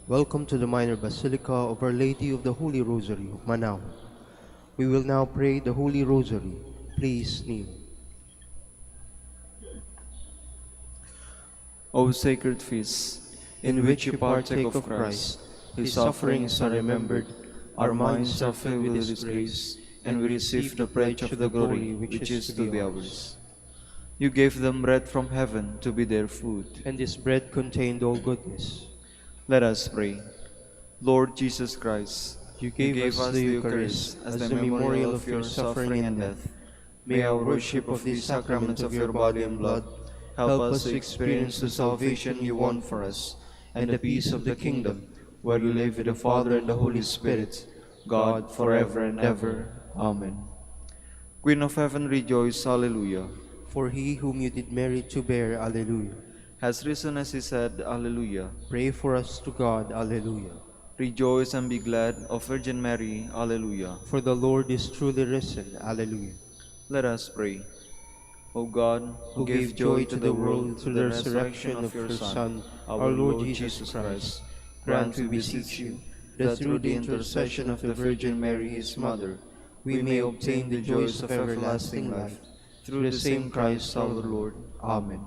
Welcome to the Minor Basilica of Our Lady of the Holy Rosary of Manaoag. We will now pray the Holy Rosary. Please kneel. O sacred feast, in which you partake of Christ, His sufferings are remembered, our minds are filled with His grace, and we receive the pledge of the glory which is to be ours. You gave them bread from heaven to be their food. And this bread contained all goodness. Let us pray. Lord Jesus Christ, You you gave us the Eucharist as the memorial of your suffering and death. May our worship of these sacraments of your body and blood help us to experience the salvation you won for us, and the peace of the kingdom, where you live with the Father and the Holy Spirit, God, forever and ever. Amen. Queen of Heaven, rejoice, Alleluia. For he whom you did merit to bear, Alleluia. Has risen as he said, Alleluia. Pray for us to God, Alleluia. Rejoice and be glad, O Virgin Mary, Alleluia. For the Lord is truly risen, Alleluia. Let us pray. O God, Who gave joy to the world through the resurrection of your Son, our Lord Jesus Christ, grant, we beseech you, that through the intercession of the Virgin Mary, his Mother, we may obtain the joys of everlasting life. Through the same Christ our Lord. Amen.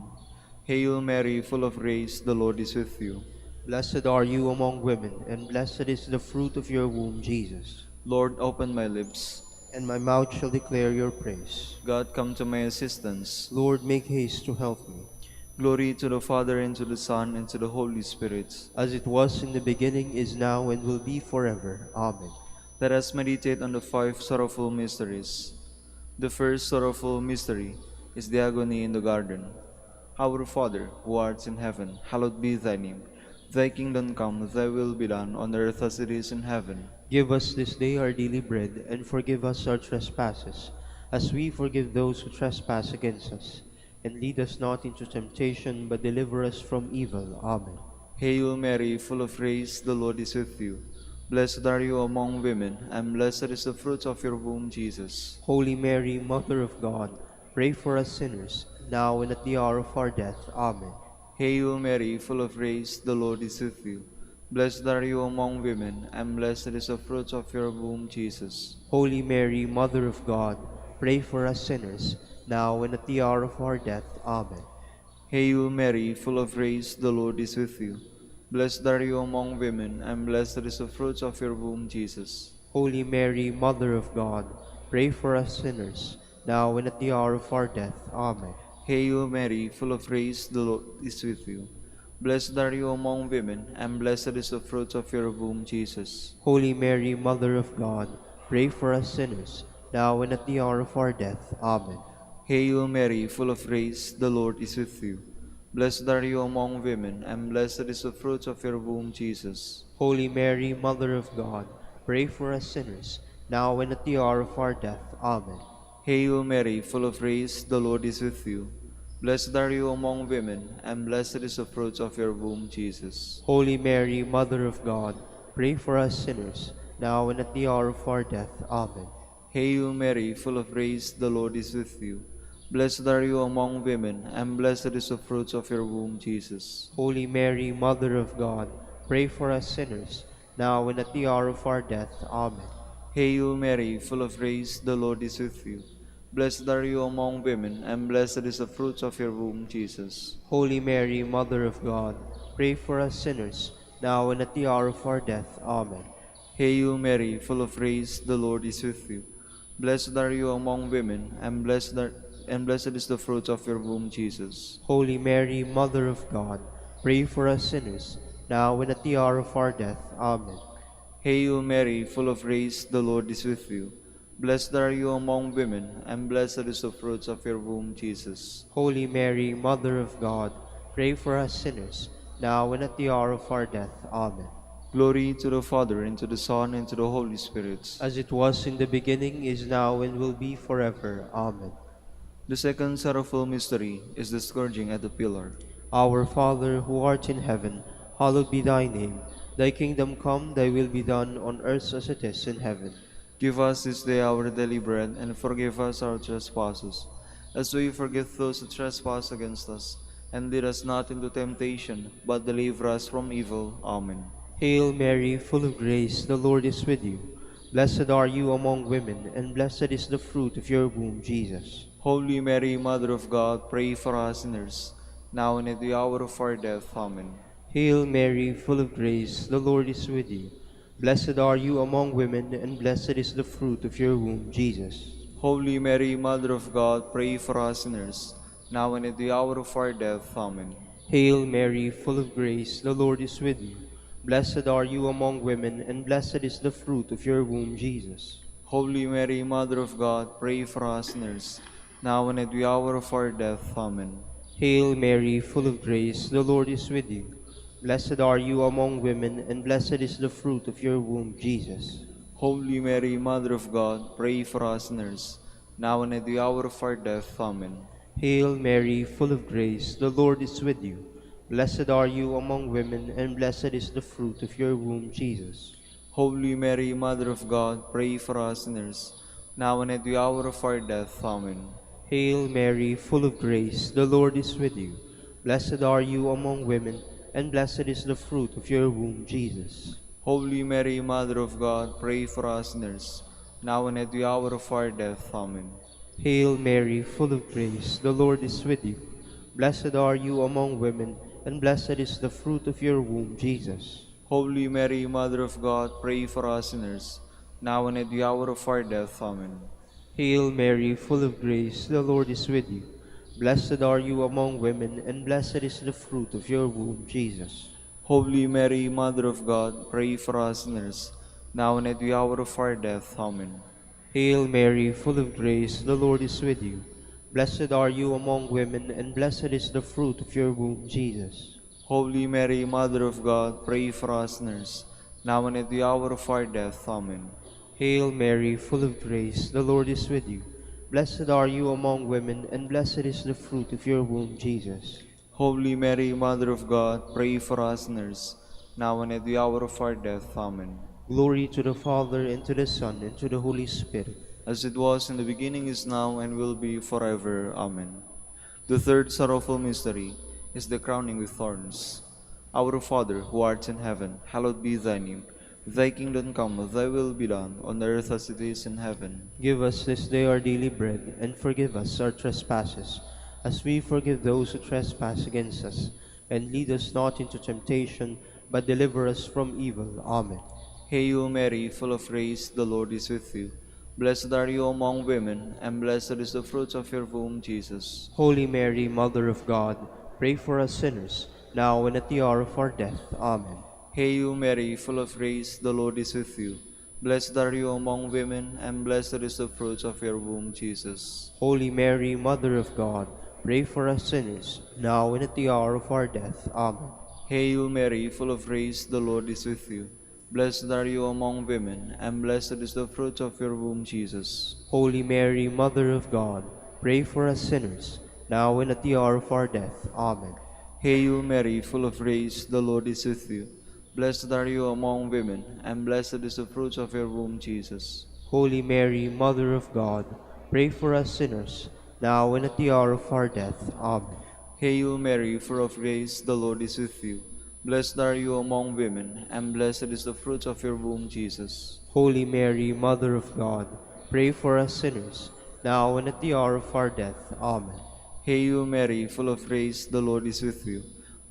Hail Mary, full of grace, the Lord is with you. Blessed are you among women, and blessed is the fruit of your womb, Jesus. Lord, open my lips. And my mouth shall declare your praise. God, come to my assistance. Lord, make haste to help me. Glory to the Father, and to the Son, and to the Holy Spirit. As it was in the beginning, is now, and will be forever. Amen. Let us meditate on the 5 sorrowful mysteries. The first sorrowful mystery is the agony in the garden. Our Father, who art in heaven, hallowed be thy name. Thy kingdom come, thy will be done, on earth as it is in heaven. Give us this day our daily bread, and forgive us our trespasses, as we forgive those who trespass against us. And lead us not into temptation, but deliver us from evil. Amen. Hail Mary, full of grace, the Lord is with you. Blessed are you among women, and blessed is the fruit of your womb, Jesus. Holy Mary, Mother of God, pray for us sinners, now and at the hour of our death. Amen. Hail Mary, full of grace, the Lord is with you. Blessed are you among women, and blessed is the fruit of your womb, Jesus. Holy Mary, Mother of God, pray for us sinners, now and at the hour of our death. Amen. Hail Mary, full of grace, the Lord is with you. Blessed are you among women, and blessed is the fruit of your womb, Jesus. Holy Mary, Mother of God, pray for us sinners, now and at the hour of our death. Amen. Hail Mary, full of grace, the Lord is with you. Blessed are you among women, and blessed is the fruit of your womb, Jesus. Holy Mary, Mother of God, pray for us sinners, now and at the hour of our death. Amen. Hail Mary, full of grace, the Lord is with you. Blessed are you among women, and blessed is the fruit of your womb, Jesus. Holy Mary, Mother of God, pray for us sinners, now and at the hour of our death. Amen. Hail Mary, full of grace, the Lord is with you. Blessed are you among women, and blessed is the fruit of your womb, Jesus. Holy Mary, Mother of God, pray for us sinners, now and at the hour of our death. Amen. Hail Mary, full of grace, the Lord is with you. Blessed are you among women, and blessed is the fruit of your womb, Jesus. Holy Mary, Mother of God, pray for us sinners, now and at the hour of our death. Amen. Hail Mary, full of grace, the Lord is with you. Blessed are you among women, and blessed is the fruit of your womb, Jesus. Holy Mary, Mother of God, pray for us sinners, now and at the hour of our death. Amen. Hail Mary, full of grace, the Lord is with you. Blessed are you among women, and blessed is the fruit of your womb, Jesus. Holy Mary, Mother of God, pray for us sinners, now and at the hour of our death. Amen. Hail Mary, full of grace, the Lord is with you. Blessed are you among women, and blessed is the fruit of your womb, Jesus. Holy Mary, Mother of God, pray for us sinners, now and at the hour of our death. Amen. Glory to the Father, and to the Son, and to the Holy Spirit. As it was in the beginning, is now, and will be forever. Amen. The second sorrowful mystery is the scourging at the pillar. Our Father, who art in heaven, hallowed be thy name. Thy kingdom come, thy will be done, on earth as it is in heaven. Give us this day our daily bread, and forgive us our trespasses, as we forgive those who trespass against us. And lead us not into temptation, but deliver us from evil. Amen. Hail Mary, full of grace, the Lord is with you. Blessed are you among women, and blessed is the fruit of your womb, Jesus. Holy Mary, Mother of God, pray for us sinners, now and at the hour of our death. Amen. Hail Mary, full of grace, the Lord is with you. Blessed are you among women, and blessed is the fruit of your womb, Jesus. Holy Mary, Mother of God, pray for us sinners, now and at the hour of our death. Amen. Hail Mary, full of grace, the Lord is with you. Blessed are you among women, and blessed is the fruit of your womb, Jesus. Holy Mary, Mother of God, pray for us sinners, now and at the hour of our death. Amen. Hail Mary, full of grace, the Lord is with you. Blessed are you among women, and blessed is the fruit of your womb, Jesus. Holy Mary, Mother of God, pray for us sinners, now and at the hour of our death. Amen. Hail Mary, full of grace, the Lord is with you. Blessed are you among women, and blessed is the fruit of your womb, Jesus. Holy Mary, Mother of God, pray for us sinners, now and at the hour of our death. Amen. Hail Mary, full of grace, the Lord is with you. Blessed are you among women, and blessed is the fruit of your womb, Jesus. Holy Mary, Mother of God, pray for us sinners, now and at the hour of our death. Amen. Hail Mary, full of grace, the Lord is with you. Blessed are you among women, and blessed is the fruit of your womb, Jesus. Holy Mary, Mother of God, pray for us sinners, now and at the hour of our death. Amen. Hail Mary, full of grace, the Lord is with you. Blessed are you among women, and blessed is the fruit of your womb, Jesus. Holy Mary, Mother of God, pray for us sinners, now and at the hour of our death. Amen. Hail Mary, full of grace, the Lord is with you. Blessed are you among women, and blessed is the fruit of your womb, Jesus. Holy Mary, Mother of God, pray for us sinners, now and at the hour of our death. Amen. Hail Mary, full of grace, the Lord is with you. Blessed are you among women, and blessed is the fruit of your womb, Jesus. Holy Mary, Mother of God, pray for us sinners, now and at the hour of our death. Amen. Glory to the Father, and to the Son, and to the Holy Spirit. As it was in the beginning, is now, and will be forever. Amen. The third sorrowful mystery is the crowning with thorns. Our Father, who art in heaven, hallowed be thy name. Thy kingdom come, thy will be done, on earth as it is in heaven. Give us this day our daily bread, and forgive us our trespasses, as we forgive those who trespass against us. And lead us not into temptation, but deliver us from evil. Amen. Hail Mary, full of grace, the Lord is with you. Blessed are you among women, and blessed is the fruit of your womb, Jesus. Holy Mary, Mother of God, pray for us sinners, now and at the hour of our death. Amen. Hail Mary, full of grace, the Lord is with you. Blessed are you among women, and blessed is the fruit of your womb, Jesus. Holy Mary, Mother of God, pray for us sinners, now and at the hour of our death. Amen. Hail Mary, full of grace, the Lord is with you. Blessed are you among women, and blessed is the fruit of your womb, Jesus. Holy Mary, Mother of God, pray for us sinners, now and at the hour of our death. Amen. Hail Mary, full of grace, the Lord is with you. Blessed are you among women, and blessed is the fruit of your womb, Jesus. Holy Mary, Mother of God, pray for us sinners, now and at the hour of our death. Amen. Hail Mary, full of grace, the Lord is with you. Blessed are you among women, and blessed is the fruit of your womb, Jesus. Holy Mary, Mother of God, pray for us sinners, now and at the hour of our death. Amen. Hail Mary, full of grace, the Lord is with you.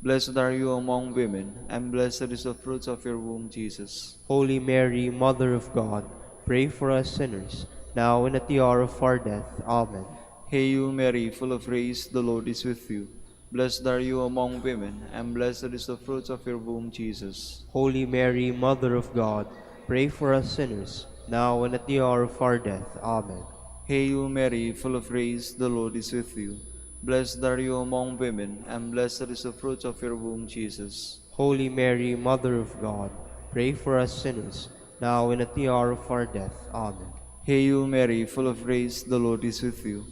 Blessed are you among women, and blessed is the fruit of your womb, Jesus. Holy Mary, Mother of God, pray for us sinners, now and at the hour of our death. Amen. Hail Mary, full of grace, the Lord is with you. Blessed are you among women, and blessed is the fruit of your womb, Jesus. Holy Mary, Mother of God, pray for us sinners, now and at the hour of our death. Amen. Hail Mary, full of grace, the Lord is with you. Blessed are you among women, and blessed is the fruit of your womb, Jesus. Holy Mary, Mother of God, pray for us sinners, now and at the hour of our death. Amen. Hail Mary, full of grace, the Lord is with you.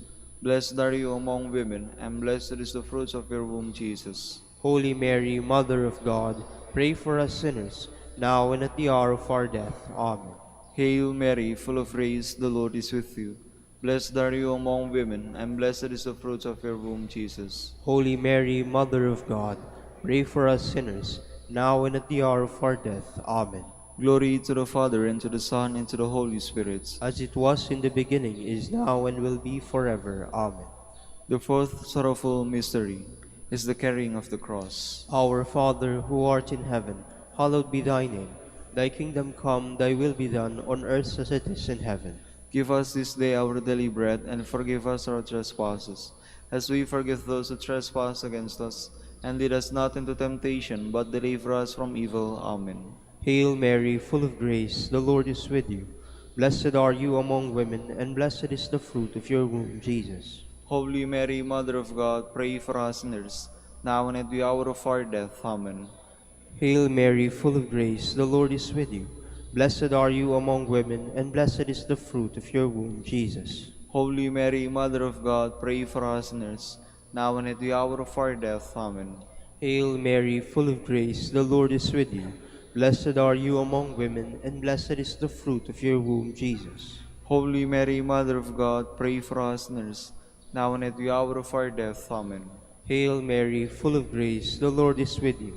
Blessed are you among women, and blessed is the fruit of your womb, Jesus. Holy Mary, Mother of God, pray for us sinners, now and at the hour of our death. Amen. Hail Mary, full of grace, the Lord is with you. Blessed are you among women, and blessed is the fruit of your womb, Jesus. Holy Mary, Mother of God, pray for us sinners, now and at the hour of our death. Amen. Glory to the Father, and to the Son, and to the Holy Spirit. As it was in the beginning, is now, and will be forever. Amen. The fourth sorrowful mystery is the carrying of the cross. Our Father, who art in heaven, hallowed be thy name. Thy kingdom come, thy will be done, on earth as it is in heaven. Give us this day our daily bread, and forgive us our trespasses, as we forgive those who trespass against us. And lead us not into temptation, but deliver us from evil. Amen. Hail Mary, full of grace, the Lord is with you. Blessed are you among women, and blessed is the fruit of your womb, Jesus. Holy Mary, Mother of God, pray for us sinners, now and at the hour of our death. Amen. Hail Mary, full of grace, the Lord is with you. Blessed are you among women, and blessed is the fruit of your womb, Jesus. Holy Mary, Mother of God, pray for us sinners, now and at the hour of our death. Amen. Hail Mary, full of grace, the Lord is with you. Blessed are you among women, and blessed is the fruit of your womb, Jesus. Holy Mary, Mother of God, pray for us sinners, now and at the hour of our death. Amen. Hail Mary, full of grace, the Lord is with you.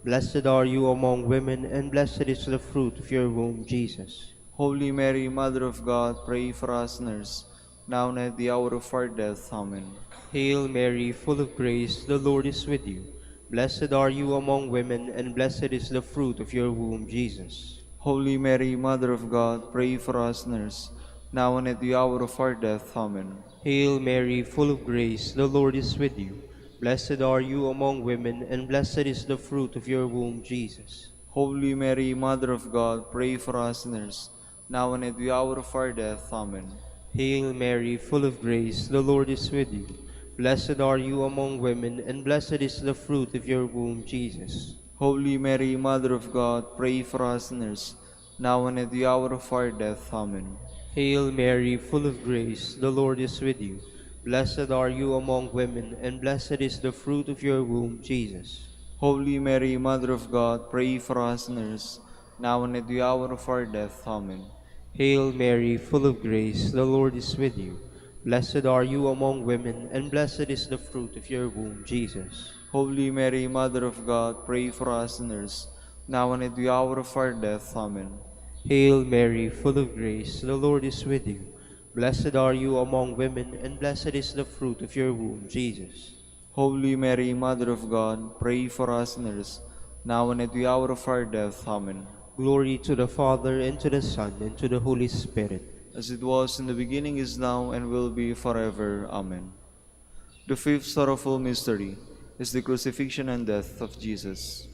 Blessed are you among women, and blessed is the fruit of your womb, Jesus. Holy Mary, Mother of God, pray for us sinners, now and at the hour of our death. Amen. Hail Mary, full of grace, the Lord is with you. Blessed are you among women, and blessed is the fruit of your womb, Jesus. Holy Mary, Mother of God, pray for us sinners, now and at the hour of our death. Amen. Hail Mary, full of grace, the Lord is with you. Blessed are you among women, and blessed is the fruit of your womb, Jesus. Holy Mary, Mother of God, pray for us sinners, now and at the hour of our death. Amen. Hail Mary, full of grace, the Lord is with you. Blessed are you among women, and blessed is the fruit of your womb, Jesus. Holy Mary, Mother of God, pray for us sinners, now and at the hour of our death. Amen. Hail Mary, full of grace, the Lord is with you. Blessed are you among women, and blessed is the fruit of your womb, Jesus. Holy Mary, Mother of God, pray for us sinners, now and at the hour of our death. Amen. Hail Mary, full of grace, the Lord is with you. Blessed are you among women, and blessed is the fruit of your womb, Jesus. Holy Mary, Mother of God, pray for us sinners, now and at the hour of our death. Amen. Hail Mary, full of grace, the Lord is with you. Blessed are you among women, and blessed is the fruit of your womb, Jesus. Holy Mary, Mother of God, pray for us sinners, now and at the hour of our death. Amen. Glory to the Father, and to the Son, and to the Holy Spirit. As it was in the beginning, is now, and will be forever. Amen. The fifth sorrowful mystery is the crucifixion and death of Jesus.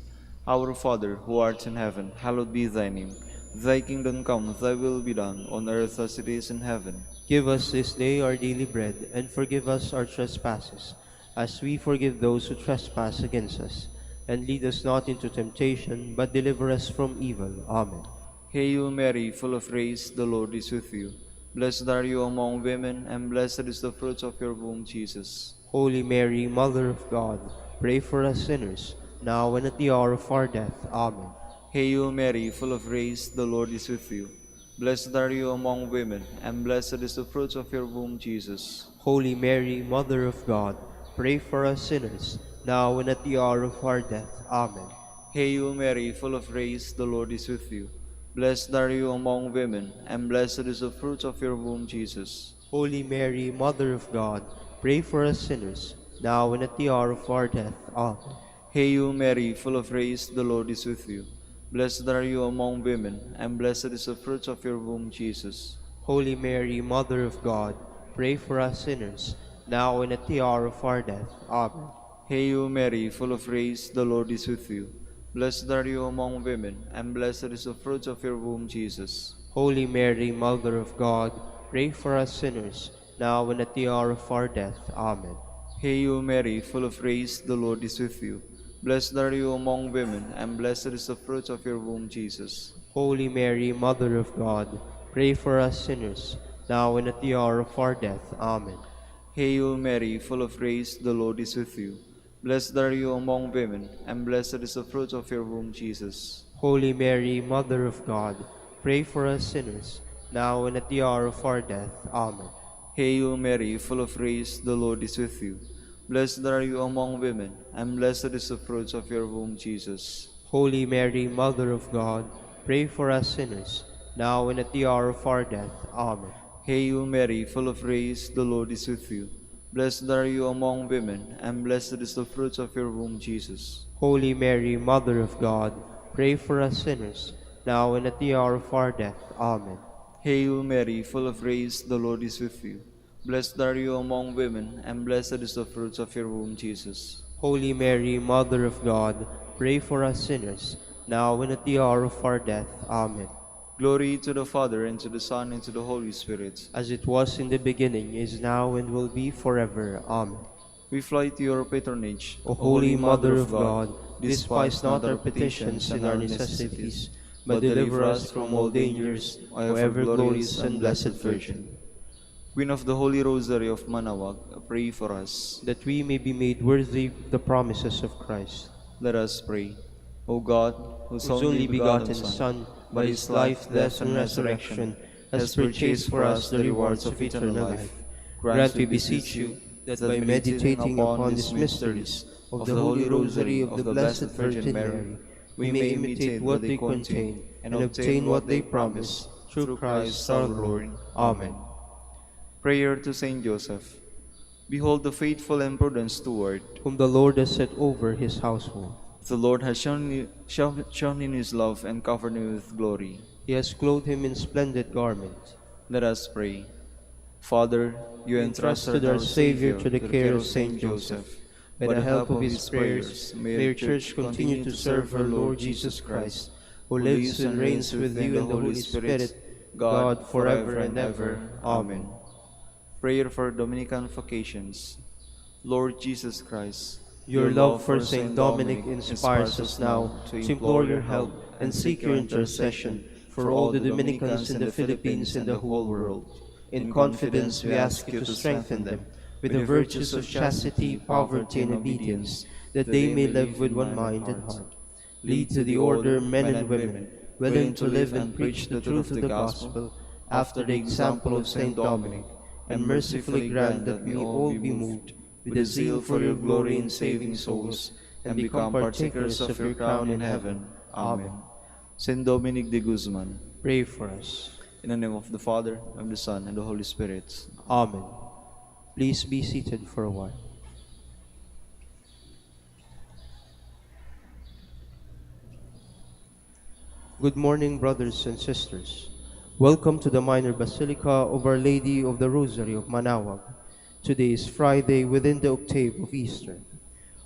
Our Father, who art in heaven, hallowed be thy name. Thy kingdom come, thy will be done, on earth as it is in heaven. Give us this day our daily bread, and forgive us our trespasses, as we forgive those who trespass against us. And lead us not into temptation, but deliver us from evil. Amen. Hail Mary, full of grace, the Lord is with you. Blessed are you among women, and blessed is the fruit of your womb, Jesus. Holy Mary, Mother of God, pray for us sinners, now and at the hour of our death. Amen. Hail Mary, full of grace, the Lord is with you. Blessed are you among women, and blessed is the fruit of your womb, Jesus. Holy Mary, Mother of God, pray for us sinners, now and at the hour of our death. Amen. Hail Mary, full of grace, the Lord is with you. Blessed are you among women, and blessed is the fruit of your womb, Jesus. Holy Mary, Mother of God, pray for us sinners, now and at the hour of our death. Amen. Hail Mary, full of grace, the Lord is with you. Blessed are you among women, and blessed is the fruit of your womb, Jesus. Holy Mary, Mother of God, pray for us sinners, now and at the hour of our death. Amen. Hail Mary, full of grace, the Lord is with you. Blessed are you among women, and blessed is the fruit of your womb, Jesus. Holy Mary, Mother of God, pray for us sinners, now and at the hour of our death. Amen. Hail Mary, full of grace, the Lord is with you. Blessed are you among women, and blessed is the fruit of your womb, Jesus. Holy Mary, Mother of God, pray for us sinners, now and at the hour of our death. Amen. Hail Mary, full of grace, the Lord is with you. Blessed are you among women, and blessed is the fruit of your womb, Jesus. Holy Mary, Mother of God, pray for us sinners, now and at the hour of our death. Amen. Hail Mary, full of grace, the Lord is with you. Blessed are you among women, and blessed is the fruit of your womb, Jesus. Holy Mary, Mother of God, pray for us sinners, now and at the hour of our death. Amen. Hail Mary, full of grace, the Lord is with you. Blessed are you among women, and blessed is the fruit of your womb, Jesus. Holy Mary, Mother of God, pray for us sinners, now and at the hour of our death. Amen. Hail Mary, full of grace, the Lord is with you. Blessed are you among women, and blessed is the fruit of your womb, Jesus. Holy Mary, Mother of God, pray for us sinners, now and at the hour of our death. Amen. Glory to the Father, and to the Son, and to the Holy Spirit. As it was in the beginning, is now, and will be forever. Amen. We fly to your patronage, O Holy Mother of God, despise not our petitions and our necessities, but deliver us from all dangers, O ever glorious and blessed Virgin. Queen of the Holy Rosary of Manaoag, pray for us. That we may be made worthy of the promises of Christ. Let us pray. O God, whose only begotten Son, by his life, death, and resurrection, has purchased for us the rewards of eternal life, grant, we beseech you, that by meditating upon these mysteries of the Holy Rosary of the Blessed Virgin Mary, we may imitate what they contain and obtain what they promise, through Christ our Lord. Amen. Prayer to Saint Joseph. Behold the faithful and prudent steward, whom the Lord has set over his household. The Lord has shown in his love and covered him with glory. He has clothed him in splendid garments. Let us pray. Father, you entrusted our Savior to the care of Saint Joseph. By the help of his prayers, may your Church continue to serve her Lord Jesus Christ, who lives and reigns with you in the Holy Spirit, God, forever and ever. Amen. Prayer for Dominican vocations. Lord Jesus Christ, your love for Saint Dominic inspires us now to implore your help and seek your intercession for all the Dominicans in the Philippines and the whole world. In confidence, we ask you to strengthen them with the virtues of chastity, poverty, and obedience, that they may live with one mind and heart. Lead to the order men and women, willing to live and preach the truth of the gospel, after the example of Saint Dominic, and mercifully grant that we all be moved with a zeal for your glory in saving souls, and become partakers of your crown in heaven. Amen. Saint Dominic de Guzman, pray for us. in the name of the Father, and the Son, and the Holy Spirit. Amen. Please be seated for a while. Good morning, brothers and sisters. Welcome to the Minor Basilica of Our Lady of the Rosary of Manaoag. Today is Friday within the Octave of Easter.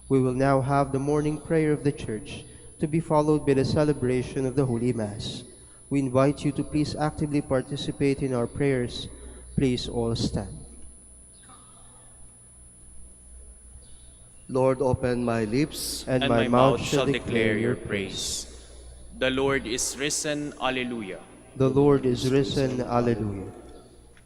We will now have the morning prayer of the Church, to be followed by the celebration of the Holy Mass. We invite you to please actively participate in our prayers. Please all stand. Lord, open my lips, And my mouth shall declare your praise. The Lord is risen, Alleluia. The Lord is risen, Alleluia.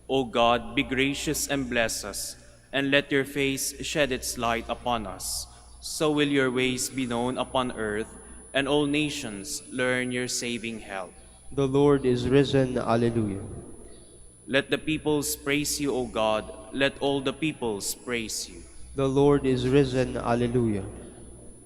O God, be gracious and bless us, and let your face shed its light upon us. So will your ways be known upon earth, and all nations learn your saving help. The Lord is risen, Alleluia. Let the peoples praise you, O God. Let all the peoples praise you. The Lord is risen, Alleluia.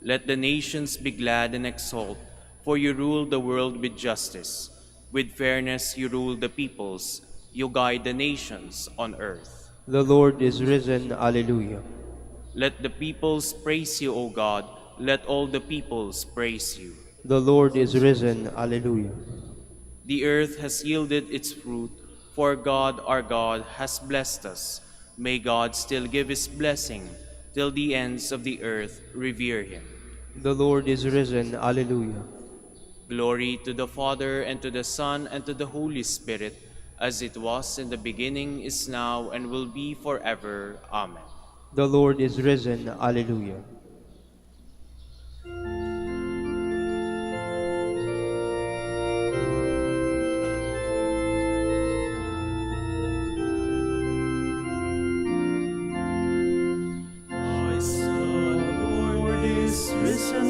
Let the nations be glad and exult, for you rule the world with justice. With fairness you rule the peoples. You guide the nations on earth. The Lord is risen, Alleluia. Let the peoples praise you, O God. Let all the peoples praise you. The Lord is risen, Alleluia. The earth has yielded its fruit, for God our God has blessed us. May God still give his blessing, till the ends of the earth revere him. The Lord is risen, Alleluia. Glory to the Father, and to the Son, and to the Holy Spirit, as it was in the beginning, is now, and will be forever. Amen. The Lord is risen, Alleluia.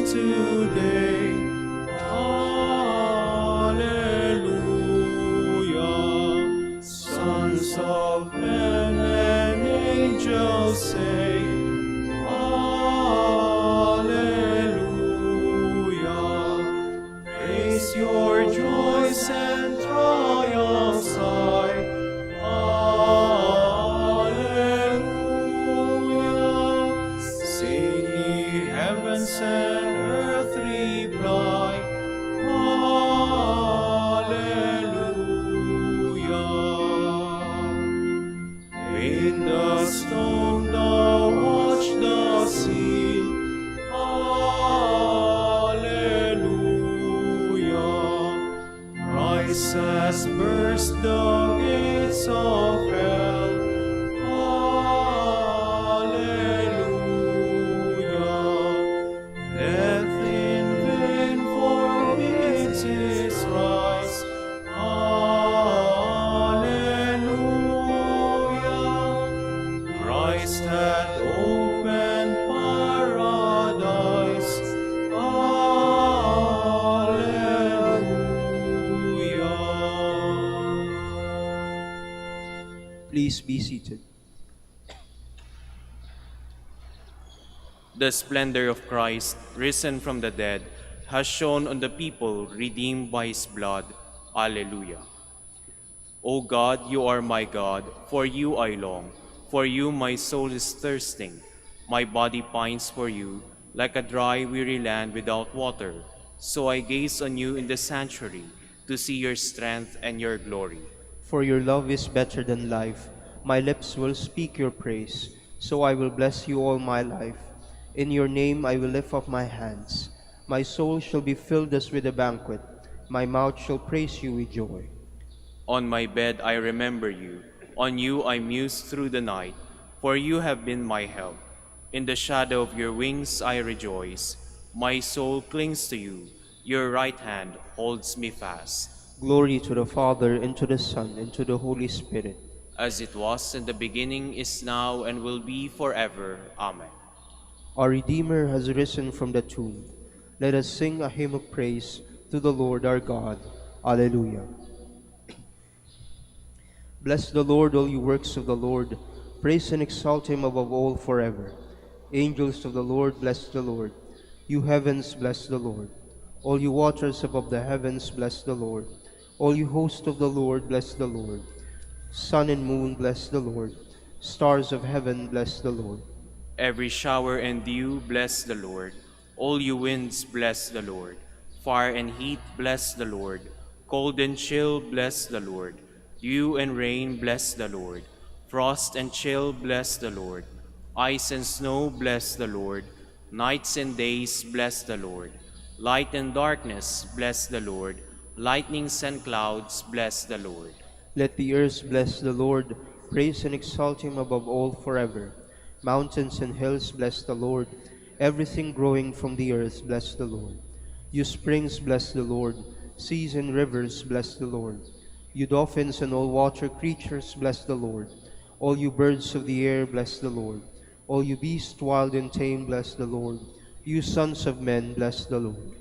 Today, Alleluia. Sons of men and angels sing, Alleluia. Jesus burst the gates of hell. Alleluia. Death in vain forbids his rise. Alleluia. Christ hath opened paradise. Alleluia. Please be seated. The splendor of Christ, risen from the dead, has shone on the people redeemed by his blood. Alleluia. O God, you are my God, for you I long. For you my soul is thirsting. My body pines for you, like a dry, weary land without water. So I gaze on you in the sanctuary, to see your strength and your glory. For your love is better than life. My lips will speak your praise, so I will bless you all my life. In your name I will lift up my hands. My soul shall be filled as with a banquet. My mouth shall praise you with joy. On my bed I remember you. On you I muse through the night, for you have been my help. In the shadow of your wings I rejoice. My soul clings to you. Your right hand holds me fast. Glory to the Father, and to the Son, and to the Holy Spirit. As it was in the beginning, is now, and will be forever. Amen. Our Redeemer has risen from the tomb. Let us sing a hymn of praise to the Lord our God. Alleluia. Bless the Lord, all you works of the Lord. Praise and exalt him above all forever. Angels of the Lord, bless the Lord. You heavens, bless the Lord. All you waters above the heavens, bless the Lord. All you host of the Lord, bless the Lord. Sun and moon, bless the Lord. Stars of heaven, bless the Lord. Every shower and dew, bless the Lord. All you winds, bless the Lord. Fire and heat, bless the Lord. Cold and chill, bless the Lord. Dew and rain, bless the Lord. Frost and chill, bless the Lord. Ice and snow, bless the Lord. Nights and days, bless the Lord. Light and darkness, bless the Lord. Lightnings and clouds, bless the Lord. Let the earth bless the Lord. Praise and exalt him above all forever. Mountains and hills, bless the Lord. Everything growing from the earth, bless the Lord. You springs, bless the Lord. Seas and rivers, bless the Lord. You dolphins and all water creatures, bless the Lord. All you birds of the air, bless the Lord. All you beasts wild and tame, bless the Lord. You sons of men, bless the Lord.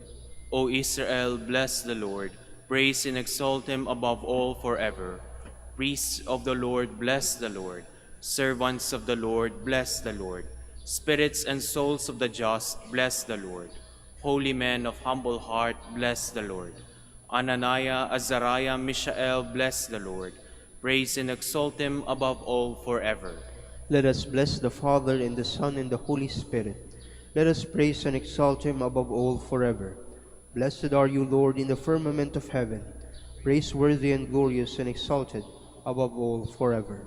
O Israel, bless the Lord. Praise and exalt him above all forever. Priests of the Lord, bless the Lord. Servants of the Lord, bless the Lord. Spirits and souls of the just, bless the Lord. Holy men of humble heart, bless the Lord. Ananiah, Azariah, Mishael, bless the Lord. Praise and exalt him above all forever. Let us bless the Father, and the Son, and the Holy Spirit. Let us praise and exalt him above all forever. Blessed are you, Lord, in the firmament of heaven, praiseworthy and glorious and exalted above all forever.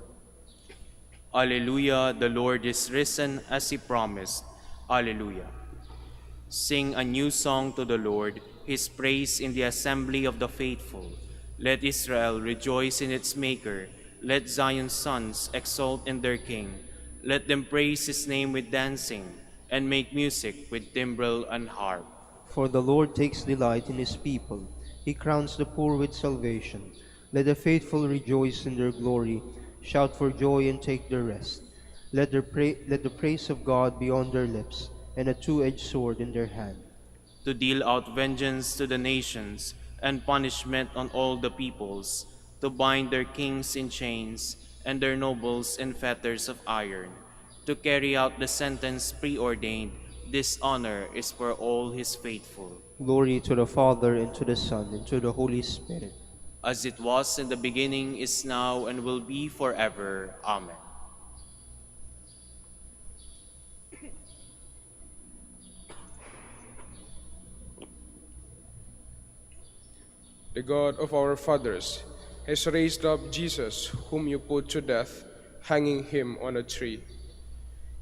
Alleluia, the Lord is risen as he promised. Alleluia. Sing a new song to the Lord, his praise in the assembly of the faithful. Let Israel rejoice in its Maker. Let Zion's sons exult in their King. Let them praise his name with dancing, and make music with timbrel and harp. For the Lord takes delight in his people. He crowns the poor with salvation. Let the faithful rejoice in their glory, shout for joy and take their rest. Let the praise of God be on their lips, and a two-edged sword in their hand. To deal out vengeance to the nations, and punishment on all the peoples, to bind their kings in chains, and their nobles in fetters of iron, to carry out the sentence preordained. This honor is for all his faithful. Glory to the Father, and to the Son, and to the Holy Spirit. As it was in the beginning, is now, and will be forever. Amen. The God of our fathers has raised up Jesus, whom you put to death, hanging him on a tree.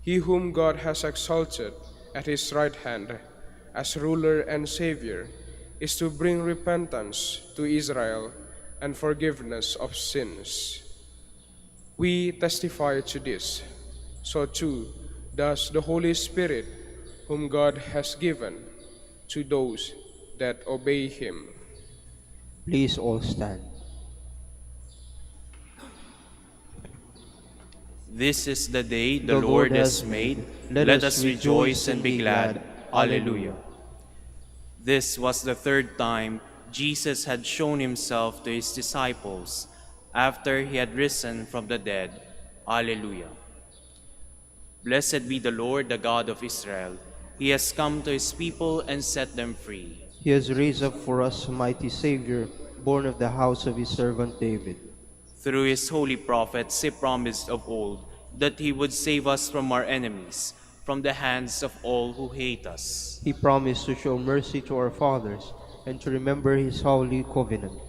He whom God has exalted at his right hand as ruler and Savior is to bring repentance to Israel and forgiveness of sins. We testify to this, so too does the Holy Spirit, whom God has given to those that obey him. Please all stand. This is the day the Lord has made. Let us rejoice and be glad. Alleluia. This was the third time Jesus had shown himself to his disciples after he had risen from the dead. Alleluia. Blessed be the Lord, the God of Israel. He has come to his people and set them free. He has raised up for us a mighty Savior, born of the house of his servant David. Through his holy prophets he promised of old that he would save us from our enemies, from the hands of all who hate us. He promised to show mercy to our fathers and to remember his holy covenant.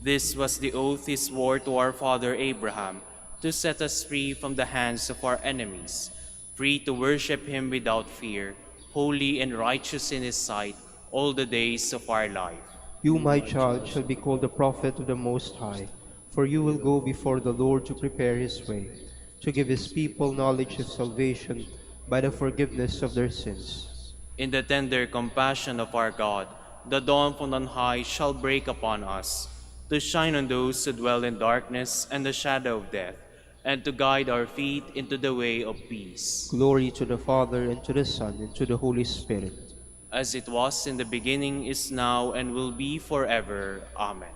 This was the oath he swore to our father Abraham, to set us free from the hands of our enemies, free to worship him without fear, holy and righteous in his sight all the days of our life. You, my child, shall be called the prophet of the Most High, for you will go before the Lord to prepare his way, to give his people knowledge of salvation by the forgiveness of their sins. In the tender compassion of our God, the dawn from on high shall break upon us, to shine on those who dwell in darkness and the shadow of death, and to guide our feet into the way of peace. Glory to the Father, and to the Son, and to the Holy Spirit. As it was in the beginning, is now, and will be forever. Amen.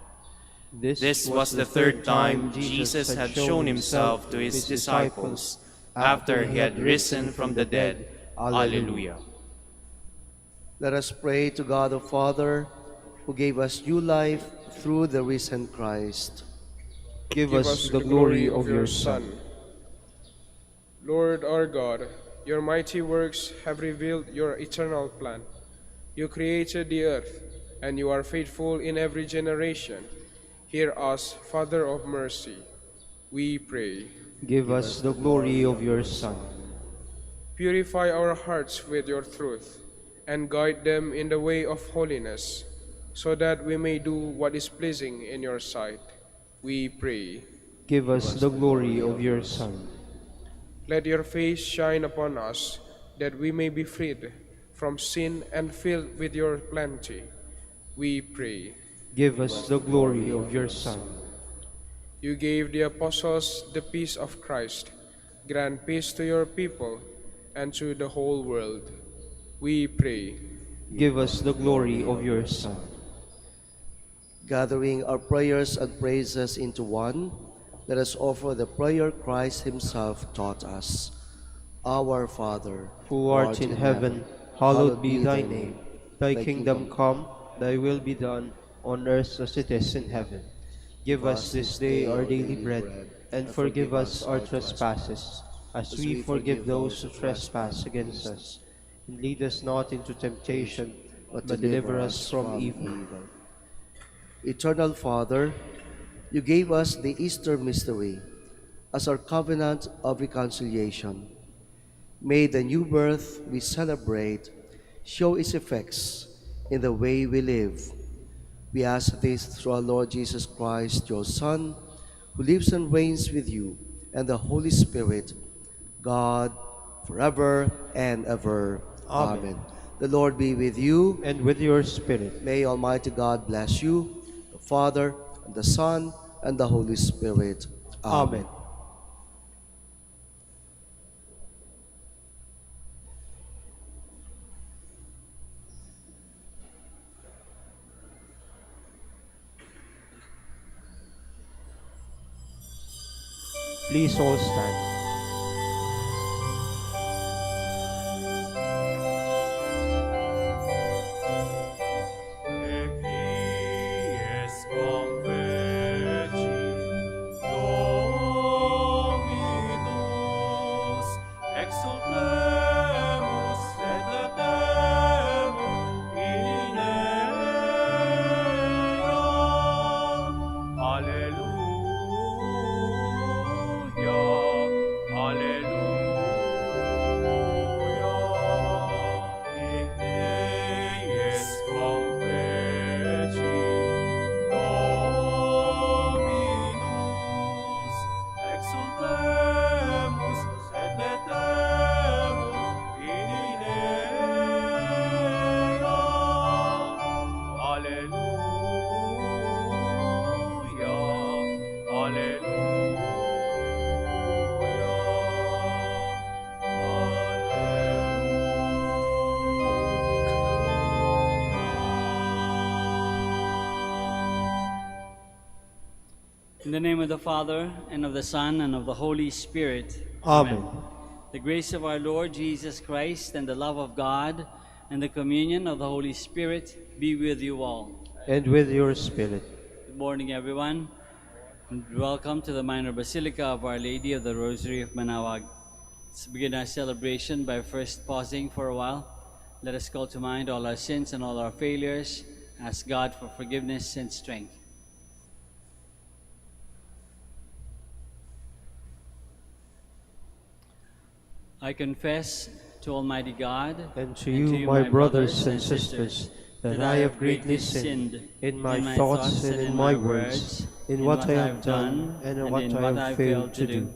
This was the third time Jesus had shown himself to his disciples after he had risen from the dead. Alleluia. Let us pray to God the Father, who gave us new life through the risen Christ. Give us the glory of your Son. Lord our God, your mighty works have revealed your eternal plan. You created the earth, and you are faithful in every generation. Hear us, Father of mercy, we pray. Give us the glory of your Son. Purify our hearts with your truth, and guide them in the way of holiness, so that we may do what is pleasing in your sight. We pray. Give us the glory of your Son. Let your face shine upon us, that we may be freed from sin and filled with your plenty. We pray. Give us the glory of your Son. You gave the apostles the peace of Christ. Grant peace to your people and to the whole world. We pray. Give us the glory of your Son. Gathering our prayers and praises into one, let us offer the prayer Christ himself taught us. Our Father, Who art in heaven, hallowed be thy name. Thy kingdom come, thy will be done, on earth as it is in heaven. Give us this day our daily bread, and forgive us our trespasses, as we forgive those who trespass against us. And lead us not into temptation, but deliver us from evil. Eternal Father, you gave us the Easter mystery as our covenant of reconciliation. May the new birth we celebrate show its effects in the way we live. We ask this through our Lord Jesus Christ, your Son, who lives and reigns with you and the Holy Spirit, God, forever and ever. Amen. The Lord be with you. And with your spirit. May Almighty God bless you, the Father, and the Son, and the Holy Spirit. Amen. Please all stand. In the name of the Father, and of the Son, and of the Holy Spirit. Amen. The grace of our Lord Jesus Christ, and the love of God, and the communion of the Holy Spirit be with you all. And with your spirit. Good morning, everyone, and welcome to the Minor Basilica of Our Lady of the Rosary of Manaoag. Let's begin our celebration by first pausing for a while. Let us call to mind all our sins and all our failures. Ask God for forgiveness and strength. I confess to Almighty God And to you, my brothers and sisters, that I have greatly sinned in my thoughts and in my words, in what I have done and in what I have failed to do.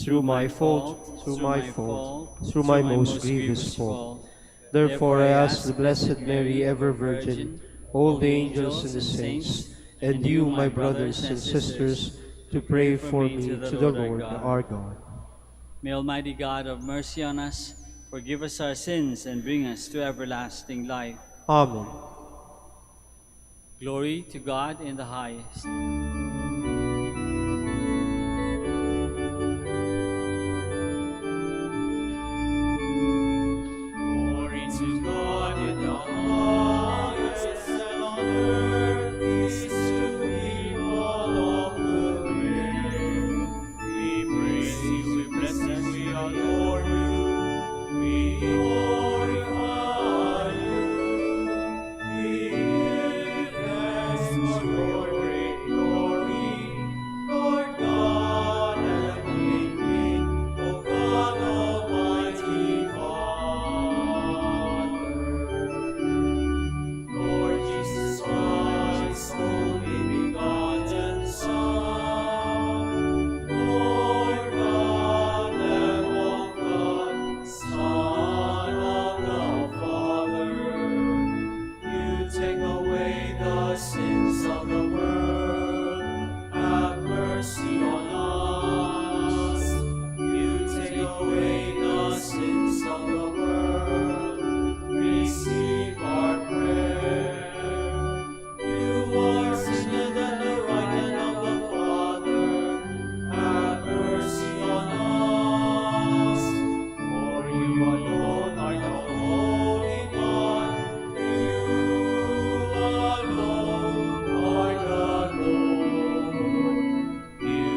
Through my fault, through my most grievous fault. Therefore I ask the Blessed Mary, ever Virgin, all the angels and the saints, and you, my brothers and sisters, to pray for me to the Lord our God. May Almighty God have mercy on us, forgive us our sins, and bring us to everlasting life. Amen. Glory to God in the highest. Glory to God in the highest, and on earth peace to people of good will. We praise you, we bless and we adore you. We glorify you. We give thanks for your great glory, Lord God and King, O God Almighty Father. Lord Jesus Christ, only begotten Son, Lord God, Lamb of God, Son of the Father, you take away the sins of the world, have mercy on us. You take away the sins of the world, receive our prayer. You are seated at the right hand of the Father, have mercy on us. For you alone are the Holy One, you alone are the Lord. You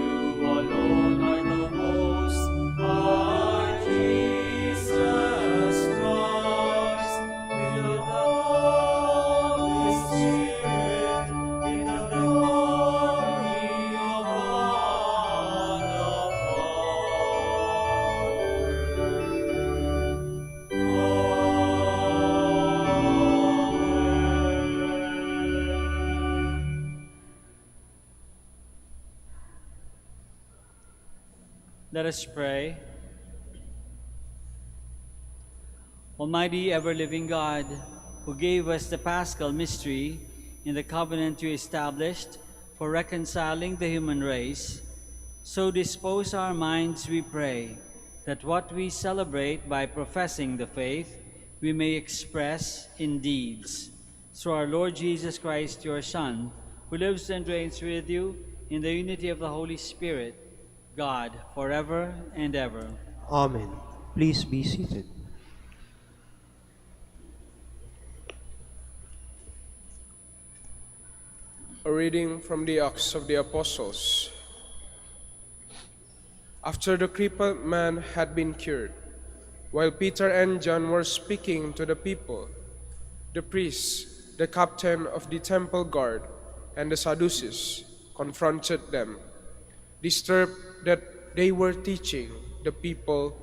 alone are the Most High Jesus Christ, with the Holy Spirit, in the glory of God the Father. Let us pray. Almighty ever-living God, who gave us the Paschal mystery in the covenant you established for reconciling the human race, so dispose our minds, we pray, that what we celebrate by professing the faith, we may express in deeds. Through our Lord Jesus Christ, your Son, who lives and reigns with you in the unity of the Holy Spirit, God, forever and ever. Amen. Please be seated. A reading from the Acts of the Apostles. After the crippled man had been cured, while Peter and John were speaking to the people, the priests, the captain of the temple guard, and the Sadducees confronted them, disturbed that they were teaching the people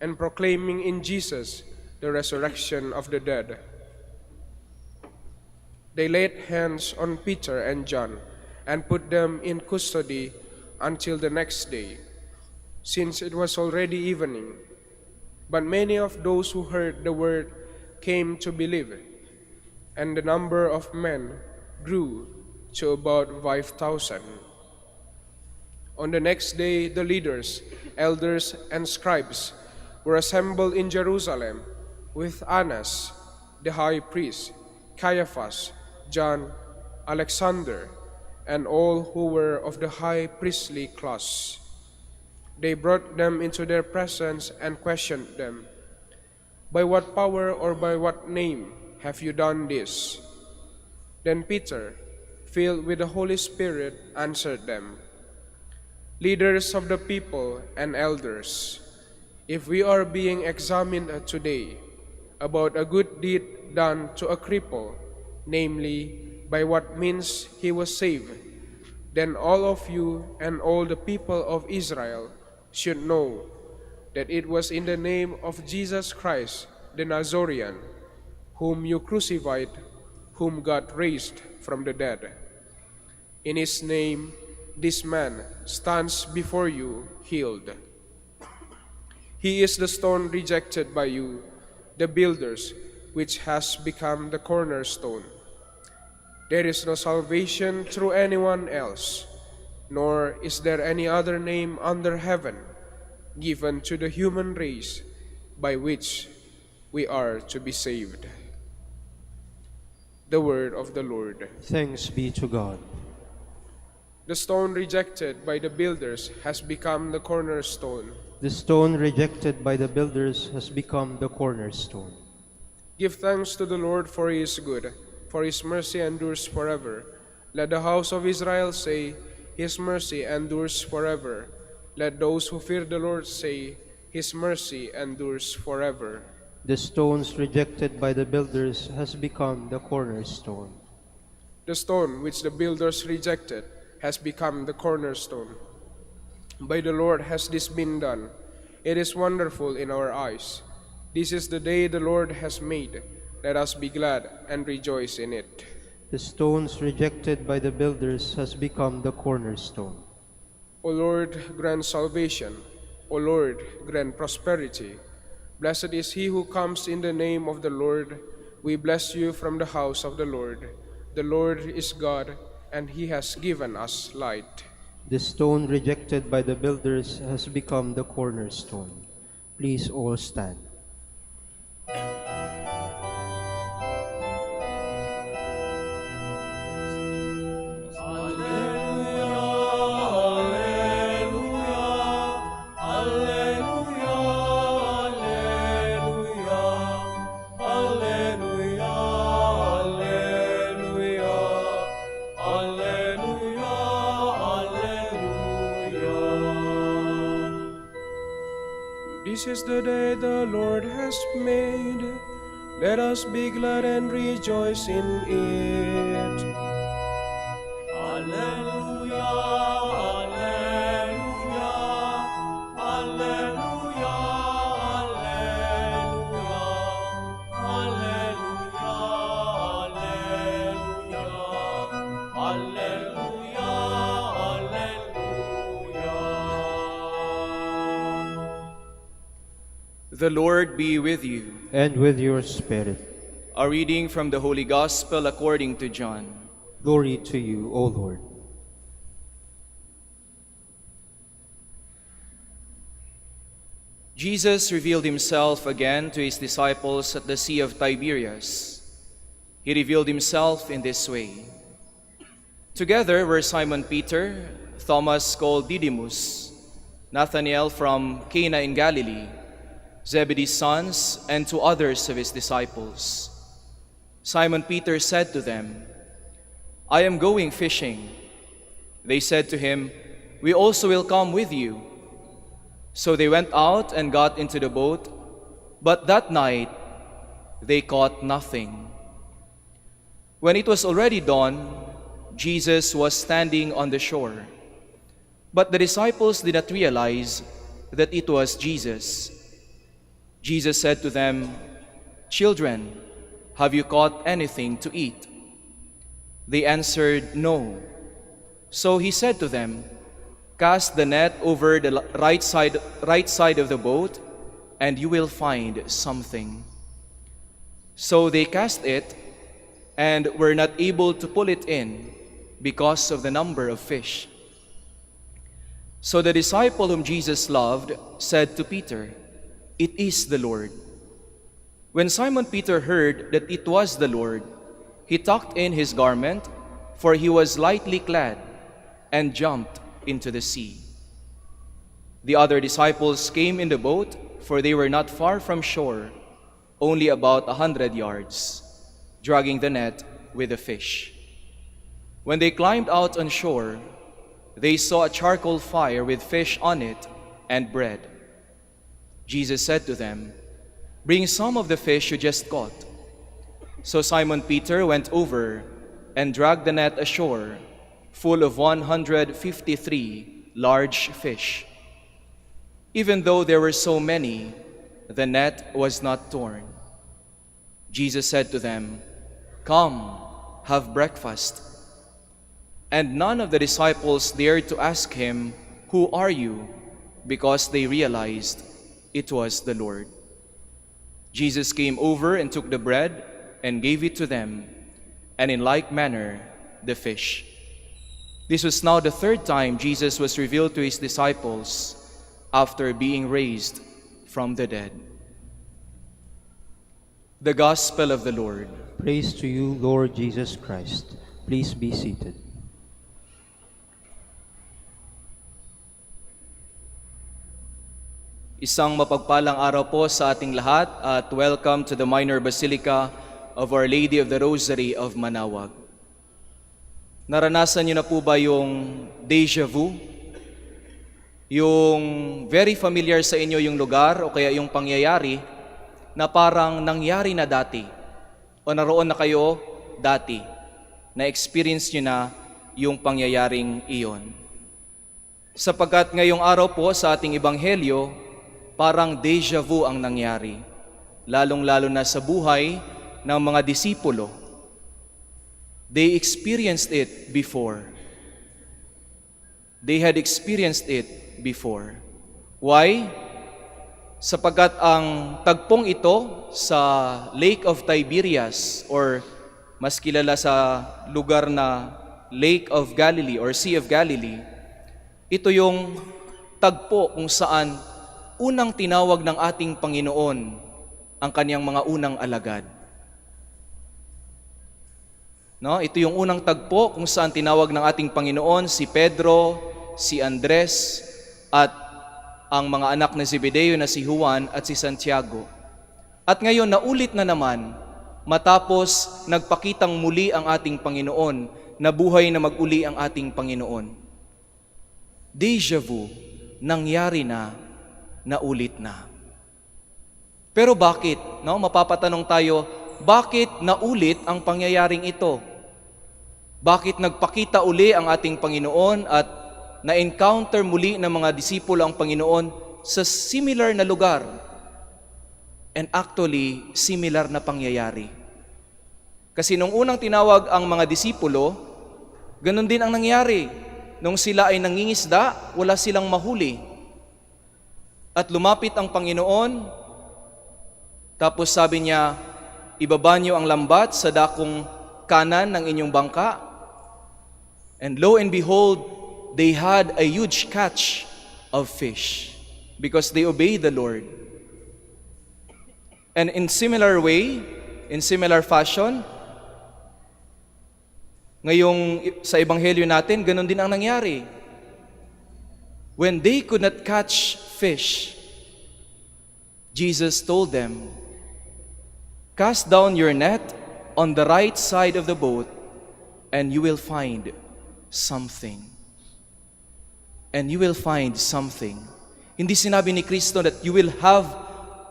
and proclaiming in Jesus the resurrection of the dead. They laid hands on Peter and John and put them in custody until the next day, since it was already evening. But many of those who heard the word came to believe, and the number of men grew to about 5,000. On the next day, the leaders, elders, and scribes were assembled in Jerusalem with Annas, the high priest, Caiaphas, John, Alexander, and all who were of the high priestly class. They brought them into their presence and questioned them, "By what power or by what name have you done this?" Then Peter, filled with the Holy Spirit, answered them, "Leaders of the people and elders, if we are being examined today about a good deed done to a cripple, namely, by what means he was saved, then all of you and all the people of Israel should know that it was in the name of Jesus Christ the Nazarene, whom you crucified, whom God raised from the dead. In his name, this man stands before you healed. He is the stone rejected by you, the builders, which has become the cornerstone. There is no salvation through anyone else, nor is there any other name under heaven given to the human race by which we are to be saved." The word of the Lord. Thanks be to God. The stone rejected by the builders has become the cornerstone. The stone rejected by the builders has become the cornerstone. Give thanks to the Lord, for he is good, for his mercy endures forever. Let the house of Israel say, his mercy endures forever. Let those who fear the Lord say, his mercy endures forever. The stones rejected by the builders has become the cornerstone. The stone which the builders rejected has become the cornerstone. By the Lord has this been done. It is wonderful in our eyes. This is the day the Lord has made. Let us be glad and rejoice in it. The stones rejected by the builders has become the cornerstone. O Lord, grant salvation. O Lord, grant prosperity. Blessed is he who comes in the name of the Lord. We bless you from the house of the Lord. The Lord is God, and he has given us light. The stone rejected by the builders has become the cornerstone. Please all stand. This is the day the Lord has made. Let us be glad and rejoice in it. Alleluia, alleluia, alleluia, alleluia, alleluia, alleluia, alleluia, alleluia. The Lord be with you. And with your spirit. A reading from the Holy Gospel according to John. Glory to you, O Lord. Jesus revealed himself again to his disciples at the Sea of Tiberias. He revealed himself in this way. Together were Simon Peter, Thomas called Didymus, Nathanael from Cana in Galilee, Zebedee's sons, and 2 others of his disciples. Simon Peter said to them, "I am going fishing." They said to him, "We also will come with you." So they went out and got into the boat, but that night they caught nothing. When it was already dawn, Jesus was standing on the shore. But the disciples did not realize that it was Jesus. Jesus said to them, "Children, have you caught anything to eat?" They answered, "No." So he said to them, "Cast the net over the right side of the boat, and you will find something." So they cast it, and were not able to pull it in because of the number of fish. So the disciple whom Jesus loved said to Peter, "It is the Lord." When Simon Peter heard that it was the Lord, he tucked in his garment, for he was lightly clad, and jumped into the sea. The other disciples came in the boat, for they were not far from shore, only about 100 yards, dragging the net with the fish. When they climbed out on shore, they saw a charcoal fire with fish on it and bread. Jesus said to them, "Bring some of the fish you just caught." So Simon Peter went over and dragged the net ashore, full of 153 large fish. Even though there were so many, the net was not torn. Jesus said to them, "Come, have breakfast." And none of the disciples dared to ask him, "Who are you?" because they realized it was the Lord. Jesus came over and took the bread and gave it to them, and in like manner the fish. This was now the third time Jesus was revealed to his disciples after being raised from the dead. The Gospel of the Lord. Praise to you, Lord Jesus Christ. Please be seated. Isang mapagpalang araw po sa ating lahat at welcome to the Minor Basilica of Our Lady of the Rosary of Manaoag. Naranasan niyo na po ba yung déjà vu? Yung very familiar sa inyo yung lugar o kaya yung pangyayari na parang nangyari na dati o naroon na kayo dati, na-experience niyo na yung pangyayaring iyon. Sapagkat ngayong araw po sa ating Ebanghelyo, parang déjà vu ang nangyari, lalong-lalo na sa buhay ng mga disipulo. They experienced it before. They had experienced it before. Why? Sapagkat ang tagpong ito sa Lake of Tiberias, or mas kilala sa lugar na Lake of Galilee or Sea of Galilee, ito yung tagpo kung saan unang tinawag ng ating Panginoon ang kanyang mga unang alagad. No, ito yung unang tagpo kung saan tinawag ng ating Panginoon si Pedro, si Andres, at ang mga anak na Zebedeo na si Juan at si Santiago. At ngayon naulit na naman matapos nagpakitang muli ang ating Panginoon, nabuhay na mag-uli ang ating Panginoon. Déjà vu, nangyari na, naulit na. Pero bakit? No, mapapatanong tayo, bakit naulit ang pangyayaring ito? Bakit nagpakita uli ang ating Panginoon at na-encounter muli ng mga disipulo ang Panginoon sa similar na lugar? And actually, similar na pangyayari. Kasi nung unang tinawag ang mga disipulo, ganun din ang nangyari. Nung sila ay nangingisda, wala silang mahuli. At lumapit ang Panginoon, tapos sabi niya, ibaba niyo ang lambat sa dakong kanan ng inyong bangka. And lo and behold, they had a huge catch of fish because they obeyed the Lord. And in similar way, in similar fashion, ngayong sa Ebanghelyo natin, ganun din ang nangyari. When they could not catch fish, Jesus told them, "Cast down your net on the right side of the boat, and you will find something." And you will find something. Hindi sinabi ni Kristo that you will have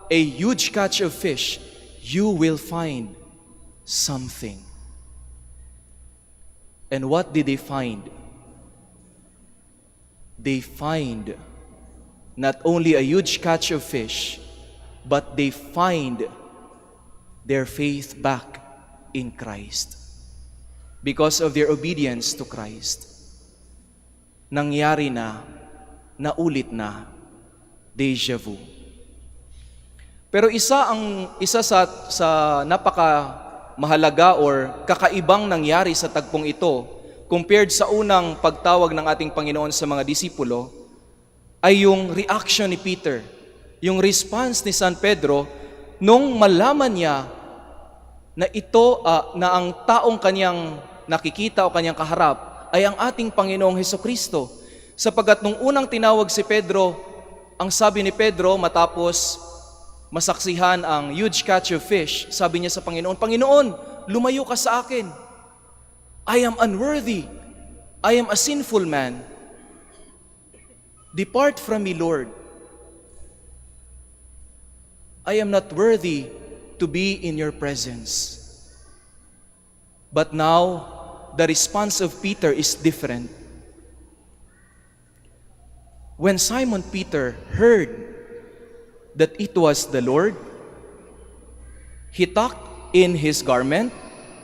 a huge catch of fish. You will find something. And what did they find? They find not only a huge catch of fish, but they find their faith back in Christ. Because of their obedience to Christ. Nangyari na, naulit na, déjà vu. Pero isa sa napaka mahalaga or kakaibang nangyari sa tagpong ito compared sa unang pagtawag ng ating Panginoon sa mga disipulo ay yung reaction ni Peter, yung response ni San Pedro nung malaman niya na ito na ang taong kanyang nakikita o kanyang kaharap ay ang ating Panginoong Hesukristo. Sapagkat nung unang tinawag si Pedro, ang sabi ni Pedro matapos masaksihan ang huge catch of fish, sabi niya sa Panginoon, Panginoon, lumayo ka sa akin. I am unworthy. I am a sinful man. Depart from me, Lord. I am not worthy to be in your presence. But now, the response of Peter is different. When Simon Peter heard that it was the Lord, he tucked in his garment,